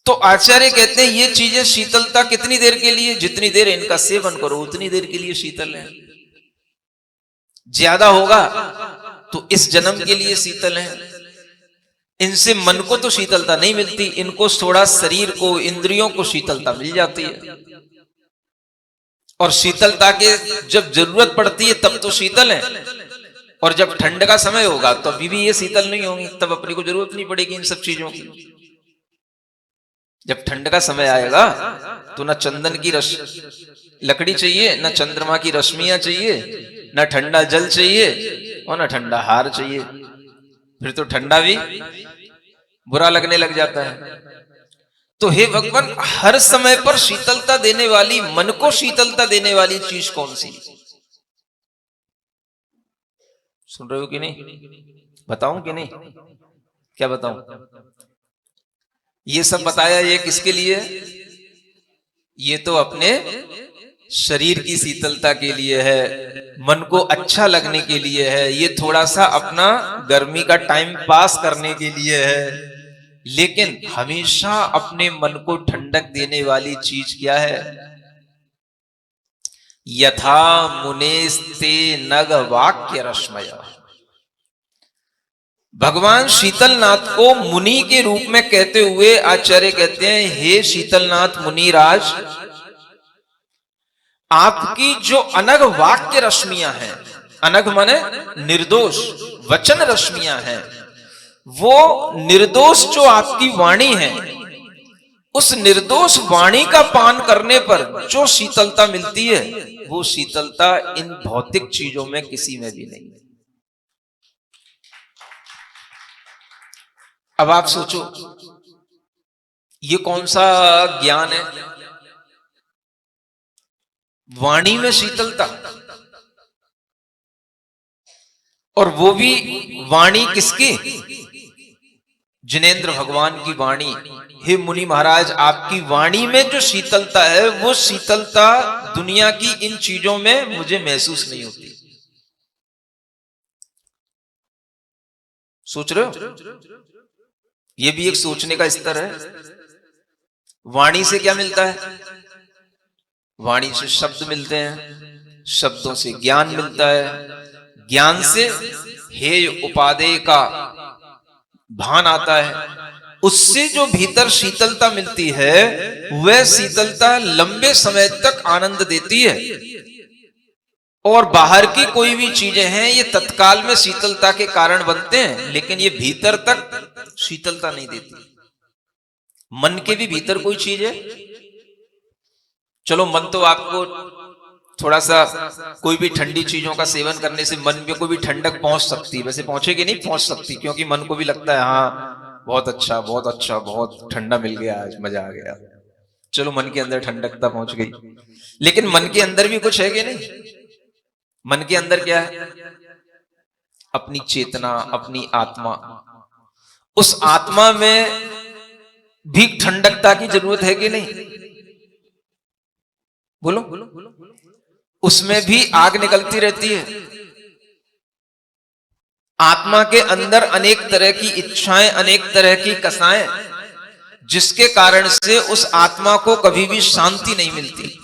Speaker 2: तो आचार्य कहते हैं, ये चीजें शीतलता कितनी देर के लिए? जितनी देर इनका सेवन करो उतनी देर के लिए शीतल है। ज्यादा होगा तो इस जन्म के लिए शीतल है। इनसे मन को तो शीतलता नहीं मिलती, इनको थोड़ा शरीर को, इंद्रियों को शीतलता मिल जाती है, और शीतलता के जब जरूरत पड़ती है तब तो शीतल है, और जब ठंड का समय होगा तो अभी भी ये शीतल नहीं होंगी, तब अपने को जरूरत नहीं पड़ेगी इन सब चीजों की। जब ठंड का समय आएगा तो न चंदन की लकड़ी चाहिए, न चंद्रमा की रश्मियां चाहिए, न ठंडा जल चाहिए, और न ठंडा हार चाहिए। फिर तो ठंडा भी बुरा लगने लग जाता है। तो हे भगवान, हर समय पर शीतलता देने वाली, मन को शीतलता देने वाली चीज कौन सी? सुन रहे हो कि नहीं? बताऊं कि नहीं? क्या बताऊं? ये सब बताया, ये किसके लिए? ये तो अपने शरीर की शीतलता के लिए है, मन को अच्छा लगने के लिए है, ये थोड़ा सा अपना गर्मी का टाइम पास करने के लिए है। लेकिन हमेशा अपने मन को ठंडक देने वाली चीज क्या है? यथा मुनेस्ते नग वाक्य रश्मय। भगवान शीतलनाथ को मुनि के रूप में कहते हुए आचार्य कहते हैं, हे शीतलनाथ मुनिराज, आपकी जो अनग वाक्य रश्मियां हैं, अनग माने निर्दोष वचन रश्मियां हैं, वो निर्दोष जो आपकी वाणी है, उस निर्दोष वाणी का पान करने पर जो शीतलता मिलती है, वो शीतलता इन भौतिक चीजों में किसी में भी नहीं है। अब आप सोचो, ये कौन सा ज्ञान है? वाणी में शीतलता, और वो भी वाणी किसकी? जिनेंद्र भगवान की वाणी। हे मुनि महाराज, आपकी वाणी में जो शीतलता है, वो शीतलता दुनिया की इन चीजों में मुझे महसूस नहीं होती। सोच रहे हो? ये भी एक सोचने का स्तर है। वाणी से क्या मिलता है? वाणी से शब्द मिलते हैं, शब्दों से ज्ञान मिलता है, ज्ञान से हेय उपादेय का भान आता है। उससे जो भीतर शीतलता मिलती है, वह शीतलता लंबे समय तक आनंद देती है। और बाहर की कोई भी चीजें हैं, ये तत्काल में शीतलता के कारण बनते हैं, लेकिन ये भीतर तक शीतलता नहीं देती। मन के भी भीतर कोई चीज है। चलो, मन तो आपको थोड़ा सा कोई भी ठंडी चीजों का सेवन करने से मन में कोई भी ठंडक पहुंच सकती है। वैसे पहुंचेगी नहीं, पहुंच सकती, क्योंकि मन को भी लगता है हाँ बहुत अच्छा, बहुत अच्छा, बहुत ठंडा मिल गया, आज मजा आ गया। चलो, मन के अंदर ठंडकता पहुंच गई, लेकिन मन के अंदर भी कुछ है कि नहीं? मन के अंदर क्या है? अपनी चेतना, अपनी आत्मा। उस आत्मा में भी ठंडकता की जरूरत है कि नहीं? बोलो। उसमें भी आग निकलती रहती है। आत्मा के अंदर अनेक तरह की इच्छाएं, अनेक तरह की कसाएं, जिसके कारण से उस आत्मा को कभी भी शांति नहीं मिलती।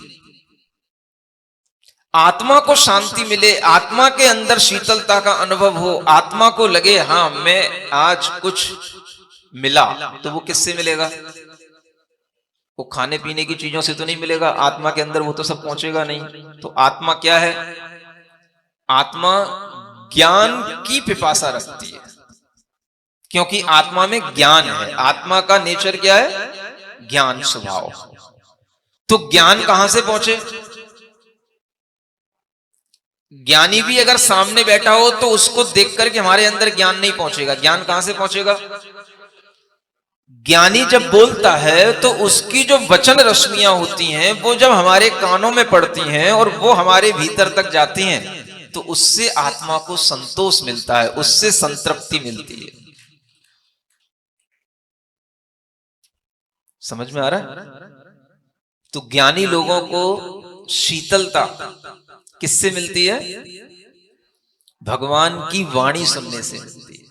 Speaker 2: आत्मा को शांति मिले, आत्मा के अंदर शीतलता का अनुभव हो, आत्मा को लगे हाँ मैं आज कुछ मिला, तो वो किससे मिलेगा? वो खाने पीने की चीजों से तो नहीं मिलेगा। आत्मा के अंदर वो तो सब पहुंचेगा नहीं। तो आत्मा क्या है? आत्मा ज्ञान की पिपासा रखती है, क्योंकि आत्मा में ज्ञान है। आत्मा का नेचर क्या है? ज्ञान स्वभाव। तो ज्ञान कहां से पहुंचे? ज्ञानी भी अगर सामने बैठा हो तो उसको देख करके हमारे अंदर ज्ञान नहीं पहुंचेगा। ज्ञान कहां से पहुंचेगा? ज्ञानी जब बोलता है तो उसकी जो वचन रश्मियां होती हैं, वो जब हमारे कानों में पड़ती हैं और वो हमारे भीतर तक जाती हैं, तो उससे आत्मा को संतोष मिलता है, उससे संतृप्ति मिलती है। समझ में आ रहा है? तो ज्ञानी लोगों को शीतलता किससे मिलती है? भगवान की वाणी सुनने से मिलती है।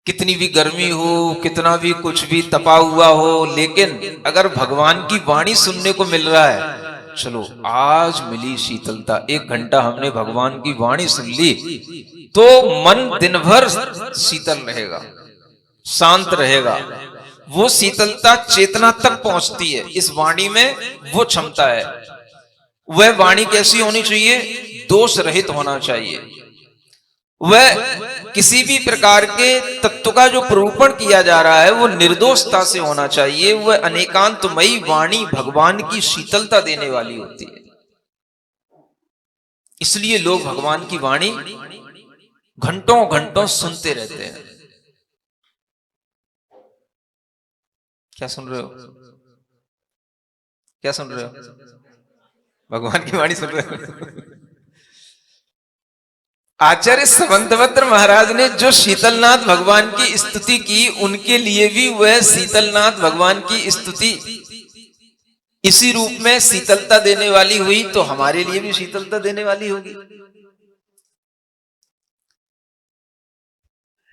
Speaker 2: कितनी भी गर्मी हो, कितना भी कुछ भी तपा हुआ हो, लेकिन अगर भगवान की वाणी सुनने को मिल रहा है, चलो आज मिली शीतलता, 1 घंटा हमने भगवान की वाणी सुन ली, तो मन दिन भर शीतल रहेगा, शांत रहेगा। वो शीतलता चेतना तक पहुंचती है। इस वाणी में वो क्षमता है। वह वाणी कैसी होनी चाहिए? दोष रहित होना चाहिए। वह किसी भी प्रकार के तत्व का जो प्ररूपण किया जा रहा है, वो निर्दोषता से होना चाहिए। वह अनेकांतमयी वाणी भगवान की शीतलता देने वाली होती है। इसलिए लोग भगवान की वाणी घंटों घंटों सुनते रहते हैं। क्या सुन रहे हो? क्या सुन रहे हो? भगवान की वाणी सुन रहे हो? आचार्य समंतभद्र महाराज ने जो शीतलनाथ भगवान की स्तुति की, उनके लिए भी वह शीतलनाथ भगवान की स्तुति इसी रूप में शीतलता देने वाली हुई, तो हमारे लिए भी शीतलता देने वाली होगी।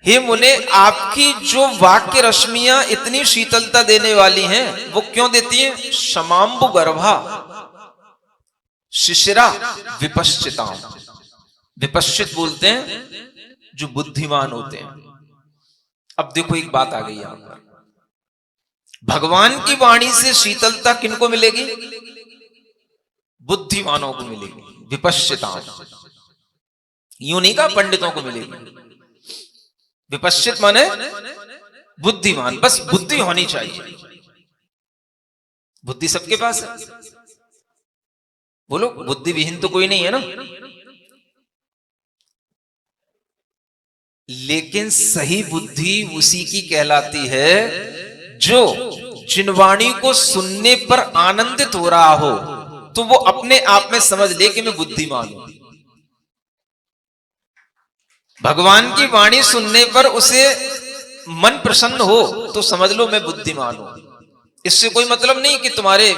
Speaker 2: हे मुने, आपकी जो वाक्य रश्मियां इतनी शीतलता देने वाली हैं, वो क्यों देती हैं? क्षमाम्बु गर्भा शिशिरा विपश्चिताम। विपश्चित बोलते हैं जो बुद्धिमान होते हैं। अब देखो एक बात आ गई यहां पर, भगवान की वाणी से शीतलता किनको मिलेगी? बुद्धिमानों को मिलेगी। विपश्चिताम, यूं नहीं कहा पंडितों को मिलेगी। विपश्चित माने बुद्धिमान, बस बुद्धि होनी चाहिए। बुद्धि सबके पास है। बोलो, बुद्धि विहीन तो कोई नहीं है ना। लेकिन सही बुद्धि उसी की कहलाती है जो जिन वाणी को सुनने पर आनंदित हो रहा हो, तो वो अपने आप में समझ ले कि मैं बुद्धिमान हूं। भगवान की वाणी सुनने पर उसे मन प्रसन्न हो तो समझ लो मैं बुद्धिमान हूं। इससे कोई मतलब नहीं कि तुम्हारे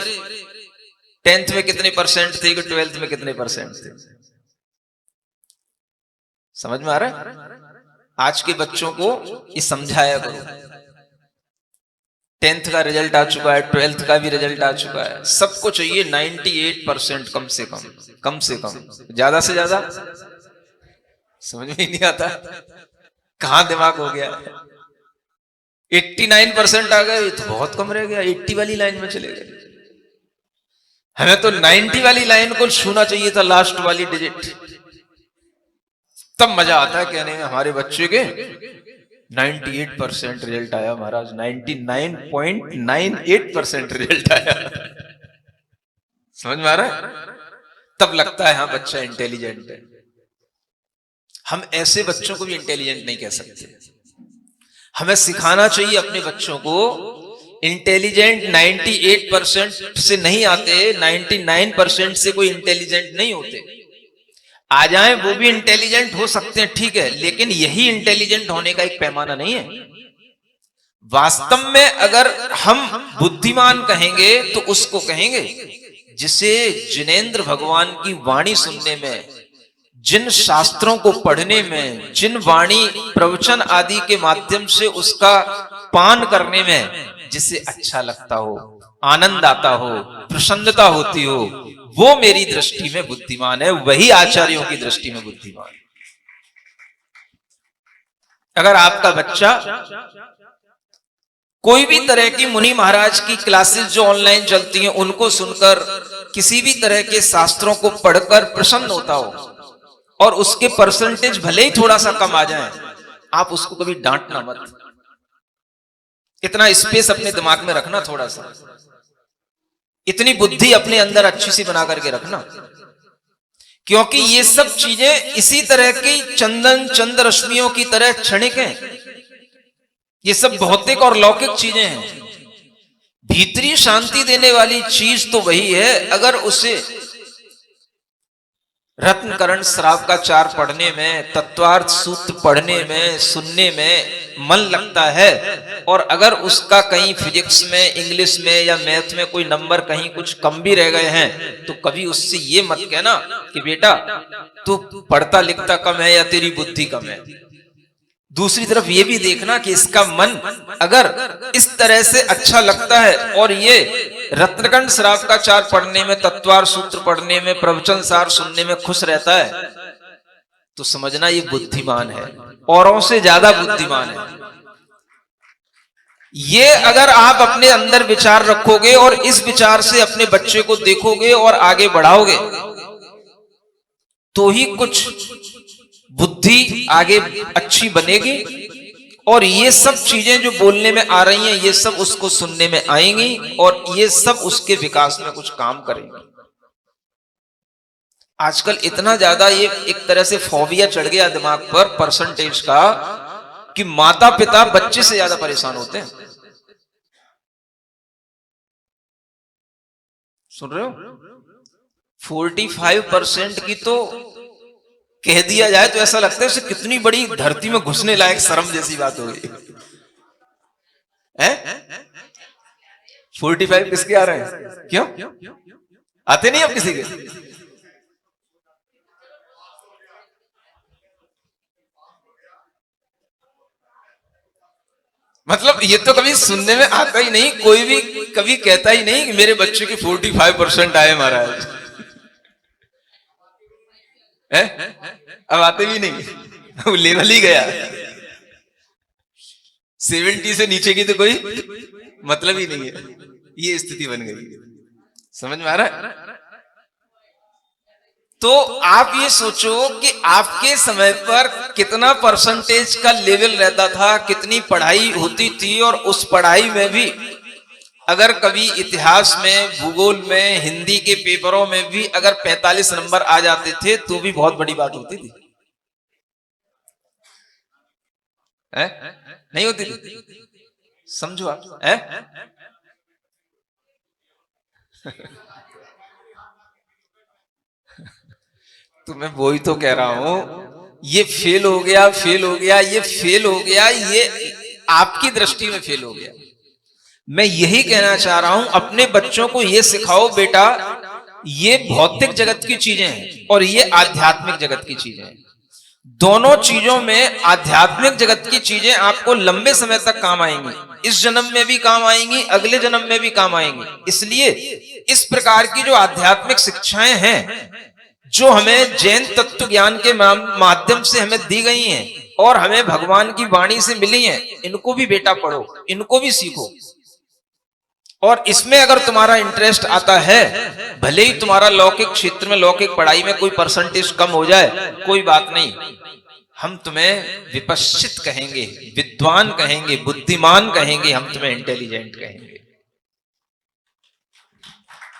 Speaker 2: 10th में कितने परसेंट थे कि 12th में कितने परसेंट थे। समझ में आ रहा है? आज के बच्चों को ये समझाया करो। 10th का रिजल्ट आ चुका है, 12th का भी रिजल्ट आ चुका है, सबको चाहिए 98% कम से कम, कम से कम, ज्यादा से ज्यादा समझ में ही नहीं आता कहां दिमाग हो गया। 89% आ गए तो बहुत कम रह गया, 80 वाली लाइन में चले गए। हमें तो 90 वाली लाइन को छूना चाहिए था, लास्ट वाली डिजिट, तब मजा आता है कहने में हमारे बच्चे के 98% रिजल्ट आया महाराज, 99.98% रिजल्ट आया। समझ में आ रहा है? तब लगता है हाँ बच्चा इंटेलिजेंट है। हम ऐसे बच्चों को भी इंटेलिजेंट नहीं कह सकते। हमें सिखाना चाहिए अपने बच्चों को इंटेलिजेंट 98% से नहीं आते, 99% से कोई इंटेलिजेंट नहीं होते। आ जाए वो भी इंटेलिजेंट हो सकते हैं, ठीक है, लेकिन यही इंटेलिजेंट होने का एक पैमाना नहीं है। वास्तव में अगर हम बुद्धिमान कहेंगे तो उसको कहेंगे जिसे जिनेंद्र भगवान की वाणी सुनने में, जिन शास्त्रों को पढ़ने में, जिन वाणी प्रवचन आदि के माध्यम से उसका पान करने में जिसे अच्छा लगता हो, आनंद आता हो, प्रसन्नता होती हो, वो मेरी दृष्टि में बुद्धिमान है, वही आचार्यों की दृष्टि में बुद्धिमान। अगर आपका बच्चा कोई भी तरह की मुनि महाराज की क्लासेस जो ऑनलाइन चलती हैं उनको सुनकर किसी भी तरह के शास्त्रों को पढ़कर प्रसन्न होता हो और उसके परसेंटेज भले ही थोड़ा सा कम आ जाए, आप उसको कभी डांटना मत। इतना स्पेस अपने दिमाग में रखना, थोड़ा सा इतनी बुद्धि अपने अंदर अच्छी सी बना करके रखना, क्योंकि ये सब चीजें इसी तरह की चंदन चंद्र रश्मियों की तरह क्षणिक हैं। ये सब भौतिक और लौकिक चीजें हैं। भीतरी शांति देने वाली चीज तो वही है, अगर उसे रत्नकरण श्रावकाचार पढ़ने में, तत्वार्थ सूत्र पढ़ने में, सुनने में मन लगता है, और अगर उसका कहीं फिजिक्स में, इंग्लिश में या मैथ में कोई नंबर कहीं कुछ कम भी रह गए हैं, तो कभी उससे ये मत कहना कि बेटा तू पढ़ता लिखता कम है या तेरी बुद्धि कम है। दूसरी तरफ ये भी देखना कि इसका मन अगर इस तरह से अच्छा लगता है और ये रत्नकंड श्रावकाचार पढ़ने में, तत्वार सूत्र पढ़ने में, प्रवचन सार सुनने में खुश रहता है, तो समझना ये बुद्धिमान है, औरों से ज्यादा बुद्धिमान है। ये अगर आप अपने अंदर विचार रखोगे और इस विचार से अपने बच्चे को देखोगे और आगे बढ़ाओगे, तो ही कुछ बुद्धि आगे अच्छी बनेगी, और ये सब चीजें जो बोलने में आ रही हैं ये सब उसको सुनने में आएंगी और ये सब उसके विकास में कुछ काम करेंगी। आजकल इतना ज्यादा ये एक तरह से फोबिया चढ़ गया दिमाग पर परसेंटेज का कि माता पिता बच्चे से ज्यादा परेशान होते हैं। सुन रहे हो? 45% की तो कह दिया जाए तो ऐसा लगता है उसे कितनी बड़ी धरती में घुसने लायक शर्म जैसी बात हो गई है। 45 किसके आ रहे हैं? क्यों आते नहीं अब किसी के? मतलब ये तो कभी सुनने में आता ही नहीं, कोई भी कभी कहता ही नहीं कि मेरे बच्चे की 45% आए महाराज है? अब आते भी नहीं, वो लेवल ही गया। 70 से नीचे की तो कोई मतलब ही नहीं है, ये स्थिति बन गई। समझ में आ रहा है? तो आप ये सोचो कि आपके समय पर कितना परसेंटेज का लेवल रहता था, कितनी पढ़ाई होती थी, और उस पढ़ाई में भी अगर कभी इतिहास में, भूगोल में, हिंदी के पेपरों में भी अगर 45 नंबर आ जाते थे तो भी बहुत बड़ी बात होती थी। है? नहीं होती थी? समझो आप है? तो मैं वही तो कह रहा हूं ये फेल हो गया, फेल हो गया, ये फेल हो गया, ये आपकी दृष्टि में फेल हो गया। मैं यही कहना चाह रहा हूं, अपने बच्चों को ये सिखाओ, बेटा ये भौतिक जगत की चीजें हैं और ये आध्यात्मिक जगत की चीजें हैं। दोनों चीजों में आध्यात्मिक जगत की चीजें आपको लंबे समय तक काम आएंगी, इस जन्म में भी काम आएंगी, अगले जन्म में भी काम आएंगी। इसलिए इस प्रकार की जो आध्यात्मिक शिक्षाएं हैं, जो हमें जैन तत्व ज्ञान के माध्यम से हमें दी गई हैं और हमें भगवान की वाणी से मिली हैं, इनको भी बेटा पढ़ो, इनको भी सीखो। और इसमें अगर तुम्हारा इंटरेस्ट आता है, भले ही तुम्हारा लौकिक क्षेत्र में, लौकिक पढ़ाई में कोई परसेंटेज कम हो जाए, कोई बात नहीं, हम तुम्हें विपश्चित कहेंगे, विद्वान कहेंगे, बुद्धिमान कहेंगे, हम तुम्हें इंटेलिजेंट कहेंगे।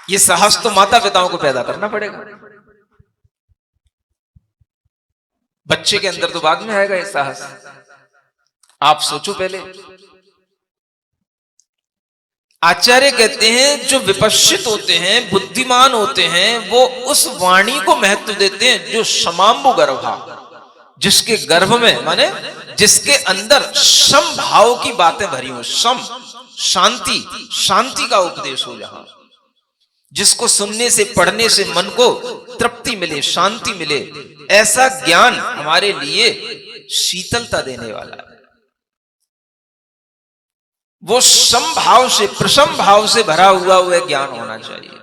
Speaker 2: ये साहस तो माता पिताओं को पैदा करना पड़ेगा। बच्चे के अंदर तो बाद में आएगा ये साहस। आप सोचो पहले। आचार्य कहते हैं जो विपश्चित होते हैं, बुद्धिमान होते हैं, वो उस वाणी को महत्व देते हैं जो समाम्बु गर्भा, जिसके गर्भ में माने जिसके अंदर सम भाव की बातें भरी हो, सम शांति, शांति का उपदेश हो, जहां जिसको सुनने से, पढ़ने से मन को तृप्ति मिले, शांति मिले। ऐसा ज्ञान हमारे लिए शीतलता देने वाला है। वो समभाव से, प्रसम भाव से भरा हुआ ज्ञान होना चाहिए।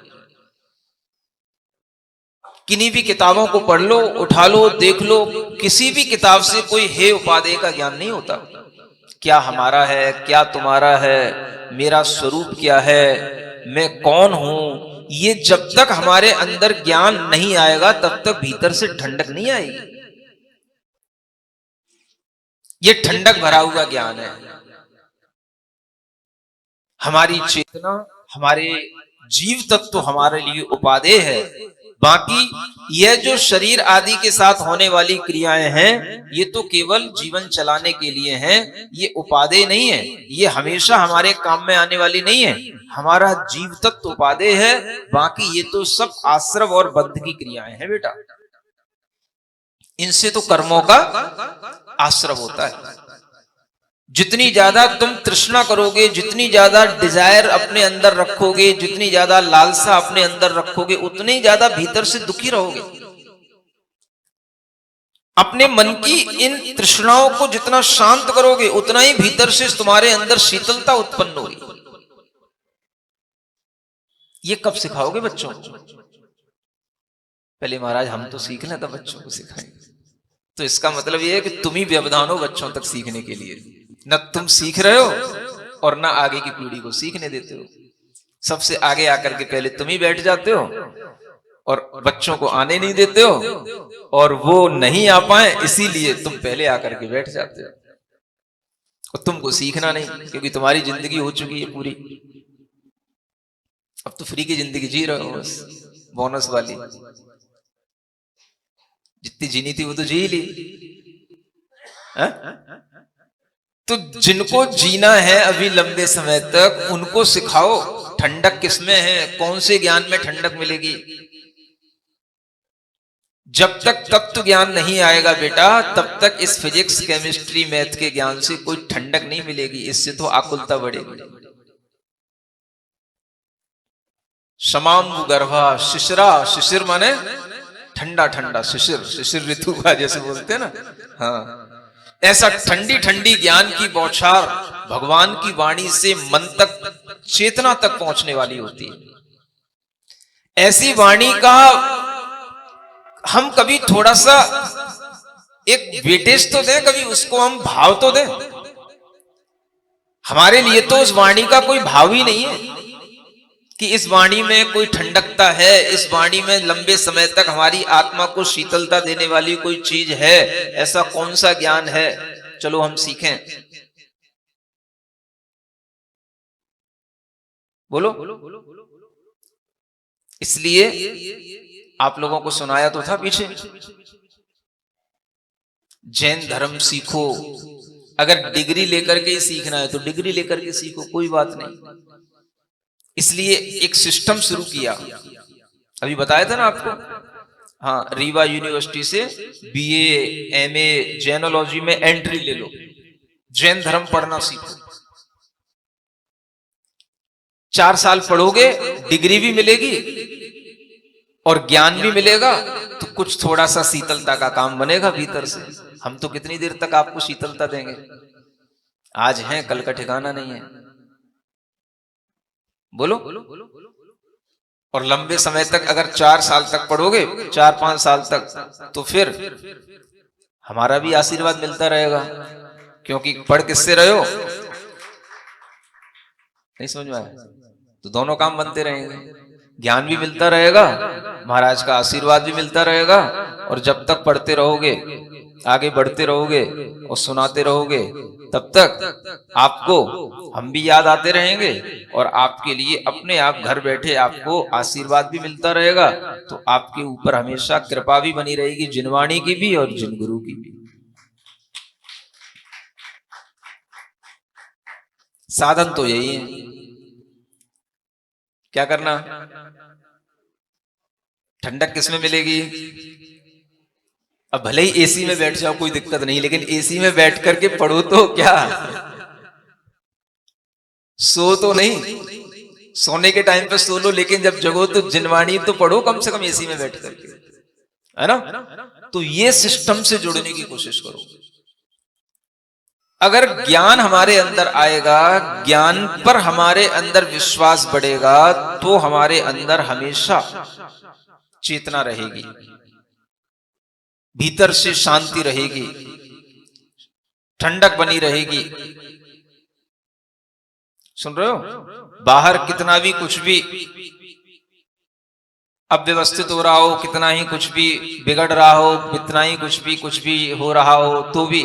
Speaker 2: किन्हीं भी किताबों को पढ़ लो, उठा लो, देख लो, किसी भी किताब से कोई हे उपादेय का ज्ञान नहीं होता। क्या हमारा है, क्या तुम्हारा है, मेरा स्वरूप क्या है, मैं कौन हूं, ये जब तक हमारे अंदर ज्ञान नहीं आएगा तब तक भीतर से ठंडक नहीं आएगी। ये ठंडक भरा हुआ ज्ञान है। हमारी चेतना, हमारे जीव तत्व हमारे लिए उपादेय है। बाकी यह जो शरीर आदि के साथ होने वाली क्रियाएं हैं, ये तो केवल जीवन चलाने के लिए हैं, ये उपादेय नहीं है, ये हमेशा हमारे काम में आने वाली नहीं है। हमारा जीव तत्व उपादेय है, बाकी ये तो सब आश्रव और बद्ध की क्रियाएं हैं बेटा। इनसे तो कर्मों का आश्रव होता है। जितनी ज्यादा तुम तृष्णा करोगे, जितनी ज्यादा डिजायर अपने अंदर रखोगे, जितनी ज्यादा लालसा अपने अंदर रखोगे, उतनी ज्यादा भीतर से दुखी रहोगे। अपने मन की इन तृष्णाओं को जितना शांत करोगे, उतना ही भीतर से तुम्हारे अंदर शीतलता उत्पन्न होगी। ये कब सिखाओगे बच्चों को? पहले महाराज हम तो सीख लें तब बच्चों को सिखाएंगे। तो इसका मतलब ये है कि तुम ही व्यवधान हो बच्चों तक सीखने के लिए। न तुम सीख रहे हो और न आगे की पीढ़ी को सीखने देते हो। सबसे आगे आकर के पहले तुम ही बैठ जाते हो और बच्चों को आने नहीं देते हो, और वो नहीं आ पाए इसीलिए तुम पहले आकर के बैठ जाते हो। और तुमको सीखना नहीं, क्योंकि तुम्हारी जिंदगी हो चुकी है पूरी। अब तो फ्री की जिंदगी जी रहे हो, बस बोनस वाली। जितनी जीनी थी वो तो जी ली है? तो जिनको जीना है अभी लंबे समय तक, उनको सिखाओ ठंडक किसमें है, कौन से ज्ञान में ठंडक मिलेगी। जब तक तत्व ज्ञान नहीं आएगा बेटा, तब तक इस फिजिक्स, केमिस्ट्री, मैथ के ज्ञान से कोई ठंडक नहीं मिलेगी। इससे तो आकुलता बढ़ेगी। समाम्बु गर्भा शिशिरा, शिशिर माने ठंडा ठंडा, शिशिर, शिशिर ऋतु का जैसे बोलते हैं ना, हाँ, ऐसा ठंडी ठंडी ज्ञान की बौछार भगवान की वाणी से मन तक, चेतना तक पहुंचने वाली होती है। ऐसी वाणी का हम कभी थोड़ा सा एक वेटेज तो दें, कभी उसको हम भाव तो दें। हमारे लिए तो उस वाणी का कोई भाव ही नहीं है कि इस वाणी में कोई ठंडकता है, इस वाणी में लंबे समय तक हमारी आत्मा को शीतलता देने वाली कोई चीज है। ऐसा कौन सा ज्ञान है, चलो हम सीखें। बोलो। इसलिए आप लोगों को सुनाया तो था पीछे, जैन धर्म सीखो। अगर डिग्री लेकर के ही सीखना है तो डिग्री लेकर के सीखो, कोई बात नहीं। इसलिए एक सिस्टम शुरू किया, अभी बताया था ना आपको, हाँ, रीवा यूनिवर्सिटी से बीए एमए जैनोलॉजी में एंट्री ले लो, जैन धर्म पढ़ना सीखो। 4 साल पढ़ोगे, डिग्री भी मिलेगी और ज्ञान भी मिलेगा, तो कुछ थोड़ा सा शीतलता का काम बनेगा भीतर से। हम तो कितनी देर तक आपको शीतलता देंगे? आज है, कल का ठिकाना नहीं है। बोलो। और लंबे समय तक अगर 4 साल तक पढ़ोगे, 4-5 साल तक, तो फिर हमारा भी आशीर्वाद मिलता रहेगा, क्योंकि पढ़ किससे रहे हो? नहीं समझ में आया? तो दोनों काम बनते रहेंगे, ज्ञान भी मिलता रहेगा, महाराज का आशीर्वाद भी मिलता रहेगा, और जब तक पढ़ते रहोगे, आगे बढ़ते रहोगे और सुनाते रहोगे, तब तक आपको हम भी याद आते रहेंगे, और आपके लिए अपने आप घर बैठे आपको आशीर्वाद भी मिलता रहेगा। तो आपके ऊपर हमेशा कृपा भी बनी रहेगी, जिनवाणी की भी और जिन गुरु की भी। साधन तो यही है। क्या करना? ठंडक किसमें मिलेगी? अब भले ही एसी में बैठ जाओ, कोई दिक्कत नहीं, लेकिन एसी में बैठ करके पढ़ो तो क्या, सो तो नहीं। सोने के टाइम पे सो लो, लेकिन जब जगो तो जिनवाणी तो पढ़ो, कम से कम एसी में बैठ करके, है ना? तो ये सिस्टम से जुड़ने की कोशिश करो। अगर ज्ञान हमारे अंदर आएगा, ज्ञान पर हमारे अंदर विश्वास बढ़ेगा, तो हमारे अंदर हमेशा चेतना रहेगी, भीतर से शांति रहेगी, ठंडक बनी रहेगी। सुन रहे हो? बाहर कितना भी कुछ भी अव्यवस्थित हो रहा हो, कितना ही कुछ भी बिगड़ रहा हो, कितना ही कुछ भी हो रहा हो, तो भी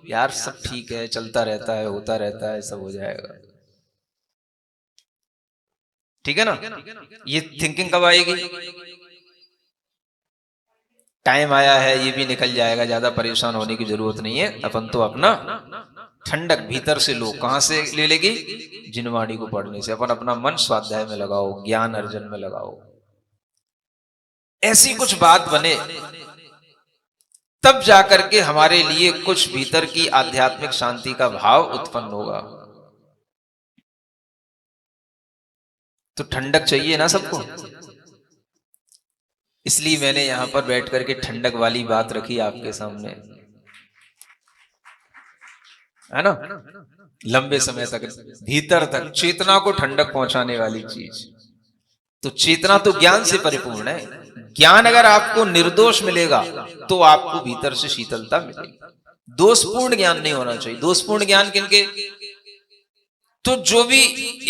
Speaker 2: यार सब ठीक है, चलता रहता है, होता रहता है, सब हो जाएगा। ठीक है ना? ये थिंकिंग कब आएगी? टाइम आया है, ये भी निकल जाएगा, ज्यादा परेशान होने की जरूरत नहीं है। अपन तो अपना ठंडक भीतर से लो। कहां से ले लेगी? जिनवाणी को पढ़ने से। अपन अपना मन स्वाध्याय में लगाओ, ज्ञान अर्जन में लगाओ। ऐसी कुछ बात बने, तब जाकर के हमारे लिए कुछ भीतर की आध्यात्मिक शांति का भाव उत्पन्न होगा। तो ठंडक चाहिए ना सबको, इसलिए मैंने यहां पर बैठ करके ठंडक वाली बात रखी आपके सामने, है ना? लंबे समय तक भीतर तक चेतना को ठंडक पहुंचाने वाली चीज। तो चेतना तो ज्ञान से परिपूर्ण है। ज्ञान अगर आपको निर्दोष मिलेगा, तो आपको भीतर से शीतलता मिलेगी। दोषपूर्ण ज्ञान नहीं होना चाहिए। दोषपूर्ण ज्ञान किनके? तो जो भी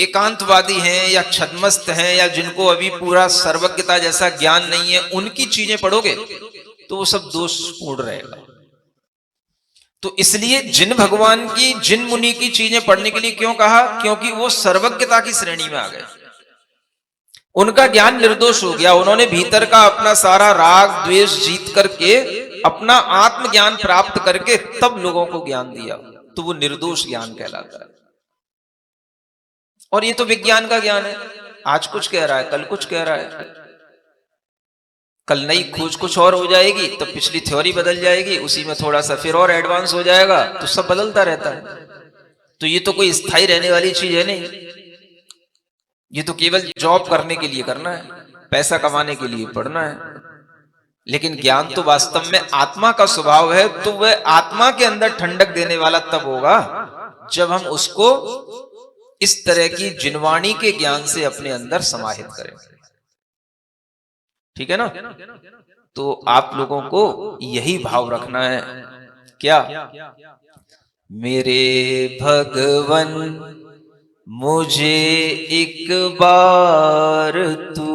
Speaker 2: एकांतवादी हैं या छद्मस्त हैं, या जिनको अभी पूरा सर्वज्ञता जैसा ज्ञान नहीं है, उनकी चीजें पढ़ोगे तो वो सब दोषपूर्ण रहेगा। तो इसलिए जिन भगवान की, जिन मुनि की चीजें पढ़ने के लिए क्यों कहा? क्योंकि वो सर्वज्ञता की श्रेणी में आ गए। उनका ज्ञान निर्दोष हो गया। उन्होंने भीतर का अपना सारा राग द्वेष जीत करके अपना आत्मज्ञान प्राप्त करके तब लोगों को ज्ञान दिया, तो वो निर्दोष ज्ञान कहलाता है। और ये तो विज्ञान का ज्ञान है। आज कुछ कह रहा है, कल कुछ कह रहा है, कल नई खोज कुछ और हो जाएगी, तो पिछली थ्योरी बदल जाएगी, उसी में थोड़ा सा फिर और एडवांस हो जाएगा, तो सब बदलता रहता है। तो ये तो कोई स्थायी रहने वाली चीज है नहीं। ये तो केवल जॉब करने के लिए करना है, पैसा कमाने के लिए पढ़ना है। लेकिन ज्ञान तो वास्तव में आत्मा का स्वभाव है। तो वह आत्मा के अंदर ठंडक देने वाला तब होगा जब हम उसको इस तरह की जिनवाणी के ज्ञान से अपने अंदर समाहित करें। ठीक है ना? तो आप लोगों को यही भाव रखना है। क्या? मेरे भगवन मुझे एक बार तू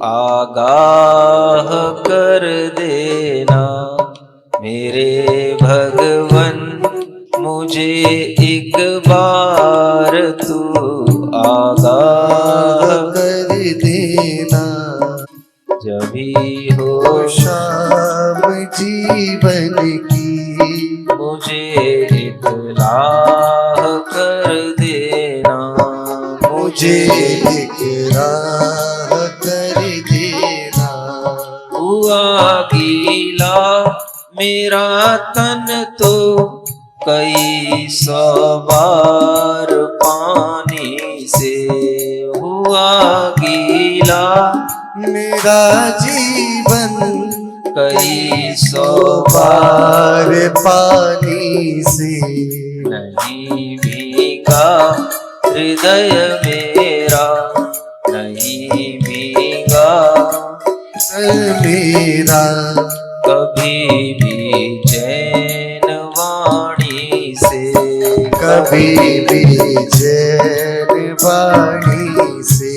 Speaker 2: आगाह कर देना, मेरे भगवन मुझे एक बार तू आगाह
Speaker 3: कर देना,
Speaker 2: जब भी हो
Speaker 3: शाम जीवन की
Speaker 2: मुझे इतलाह कर देना,
Speaker 3: मुझे एक राह कर देना,
Speaker 2: तू हुआ गीला मेरा तन तो कई सौ बार पानी से हुआ गीला
Speaker 3: मेरा जीवन
Speaker 2: कई सौ
Speaker 3: बार पानी से
Speaker 2: नहीं भीगा हृदय मेरा नहीं भीगा
Speaker 3: मेरा
Speaker 2: कभी भी चैन वाणी से
Speaker 3: कभी भी जैन वाणी से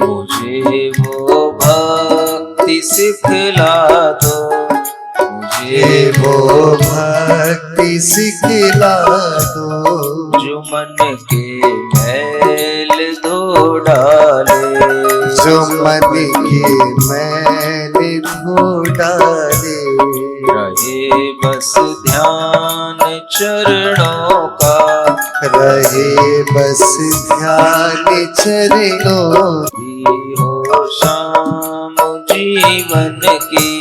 Speaker 2: मुझे वो भक्ति सिखला दो मुझे
Speaker 3: ये वो भक्ति सिखला दो
Speaker 2: जो मन के मैल धो डाले
Speaker 3: जो मन के मैंने धो डाले
Speaker 2: रहे बस ध्यान चरणों का
Speaker 3: रहे बस ध्यान चरणों
Speaker 2: भी हो शाम जीवन की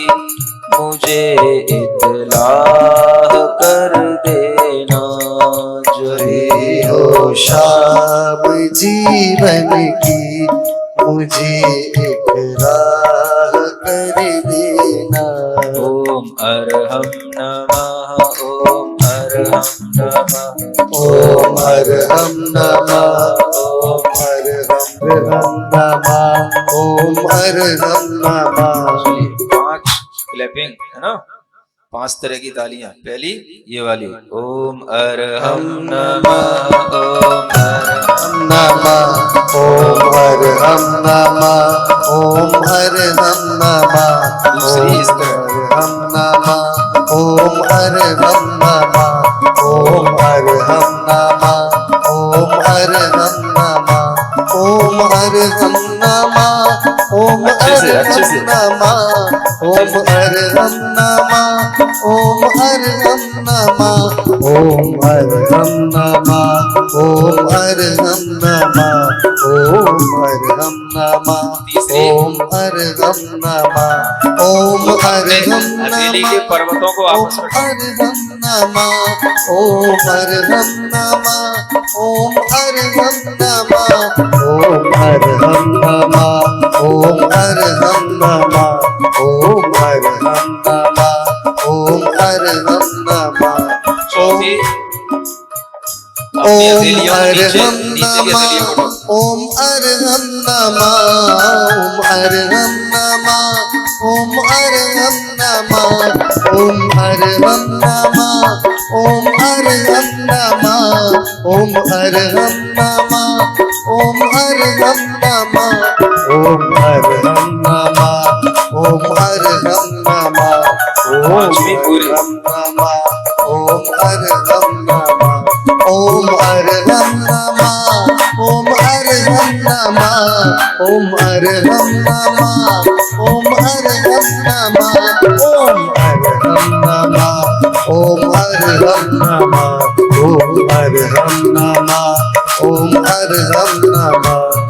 Speaker 2: मुझे इत्तलाह कर देना जो
Speaker 3: रे हो शाम जीवन की मुझे एक राह कर देना
Speaker 2: ओम अरहम नमः ओम अरहम नमः
Speaker 3: ओम अरहम नमः ओम अरहम नमः ओम अरहम नमः
Speaker 2: 5 क्लैपिंग है ना 5 तरह की तालियां पहली ये वाली ओम अरहम नमः ओम अरहम
Speaker 3: नमः ओम अरहम नमः ओम अरहम नमः
Speaker 2: दूसरी इस तरह
Speaker 3: अरहम नमः ओम अरहम नमः ओम अरहम नमः ओम अरहम नमः ओम अरहम नमः ओम
Speaker 2: अच्छे से
Speaker 3: अरहम नमः ओम अरहम नमः ओम अरहम नमः ओम अरहम नमः ओम अरहम नमः ओम अरहम नमः
Speaker 2: तीसरी
Speaker 3: ओम अरहम नमः ओम अरहम
Speaker 2: हथेली के
Speaker 3: नमः
Speaker 2: पर्वतों को आपस में
Speaker 3: अरहम नमः ओम अरहम नमः ओम अरहम नमः ओम अरहम नमः ओम अरहम नमः ओम अरहम नमः ओम अरहम नमः
Speaker 2: चौथी अपनी
Speaker 3: ओम
Speaker 2: हथेलियों को नीचे
Speaker 3: अरहम
Speaker 2: नीचे की हथेलियों को
Speaker 3: नमः ओम अरहम नमः ओम अरहम नमः ओम अरहम नमः ओम अरहम नमः ओम अरहम नमः ओम अरहम नमः ओम अरहम नमः ओम अरहम नमः ओम अरहम नमः ओम
Speaker 2: पांचवी पूरी
Speaker 3: अरहम नमः ओम अरहम नमः ओम अरहम नमः ओम अरहम नमः ओम अरहम नमः ओम अरहम नमः ओम अरहम नमः ओम अरहम नमः ओम अरहम नमः ओम अरहम नमः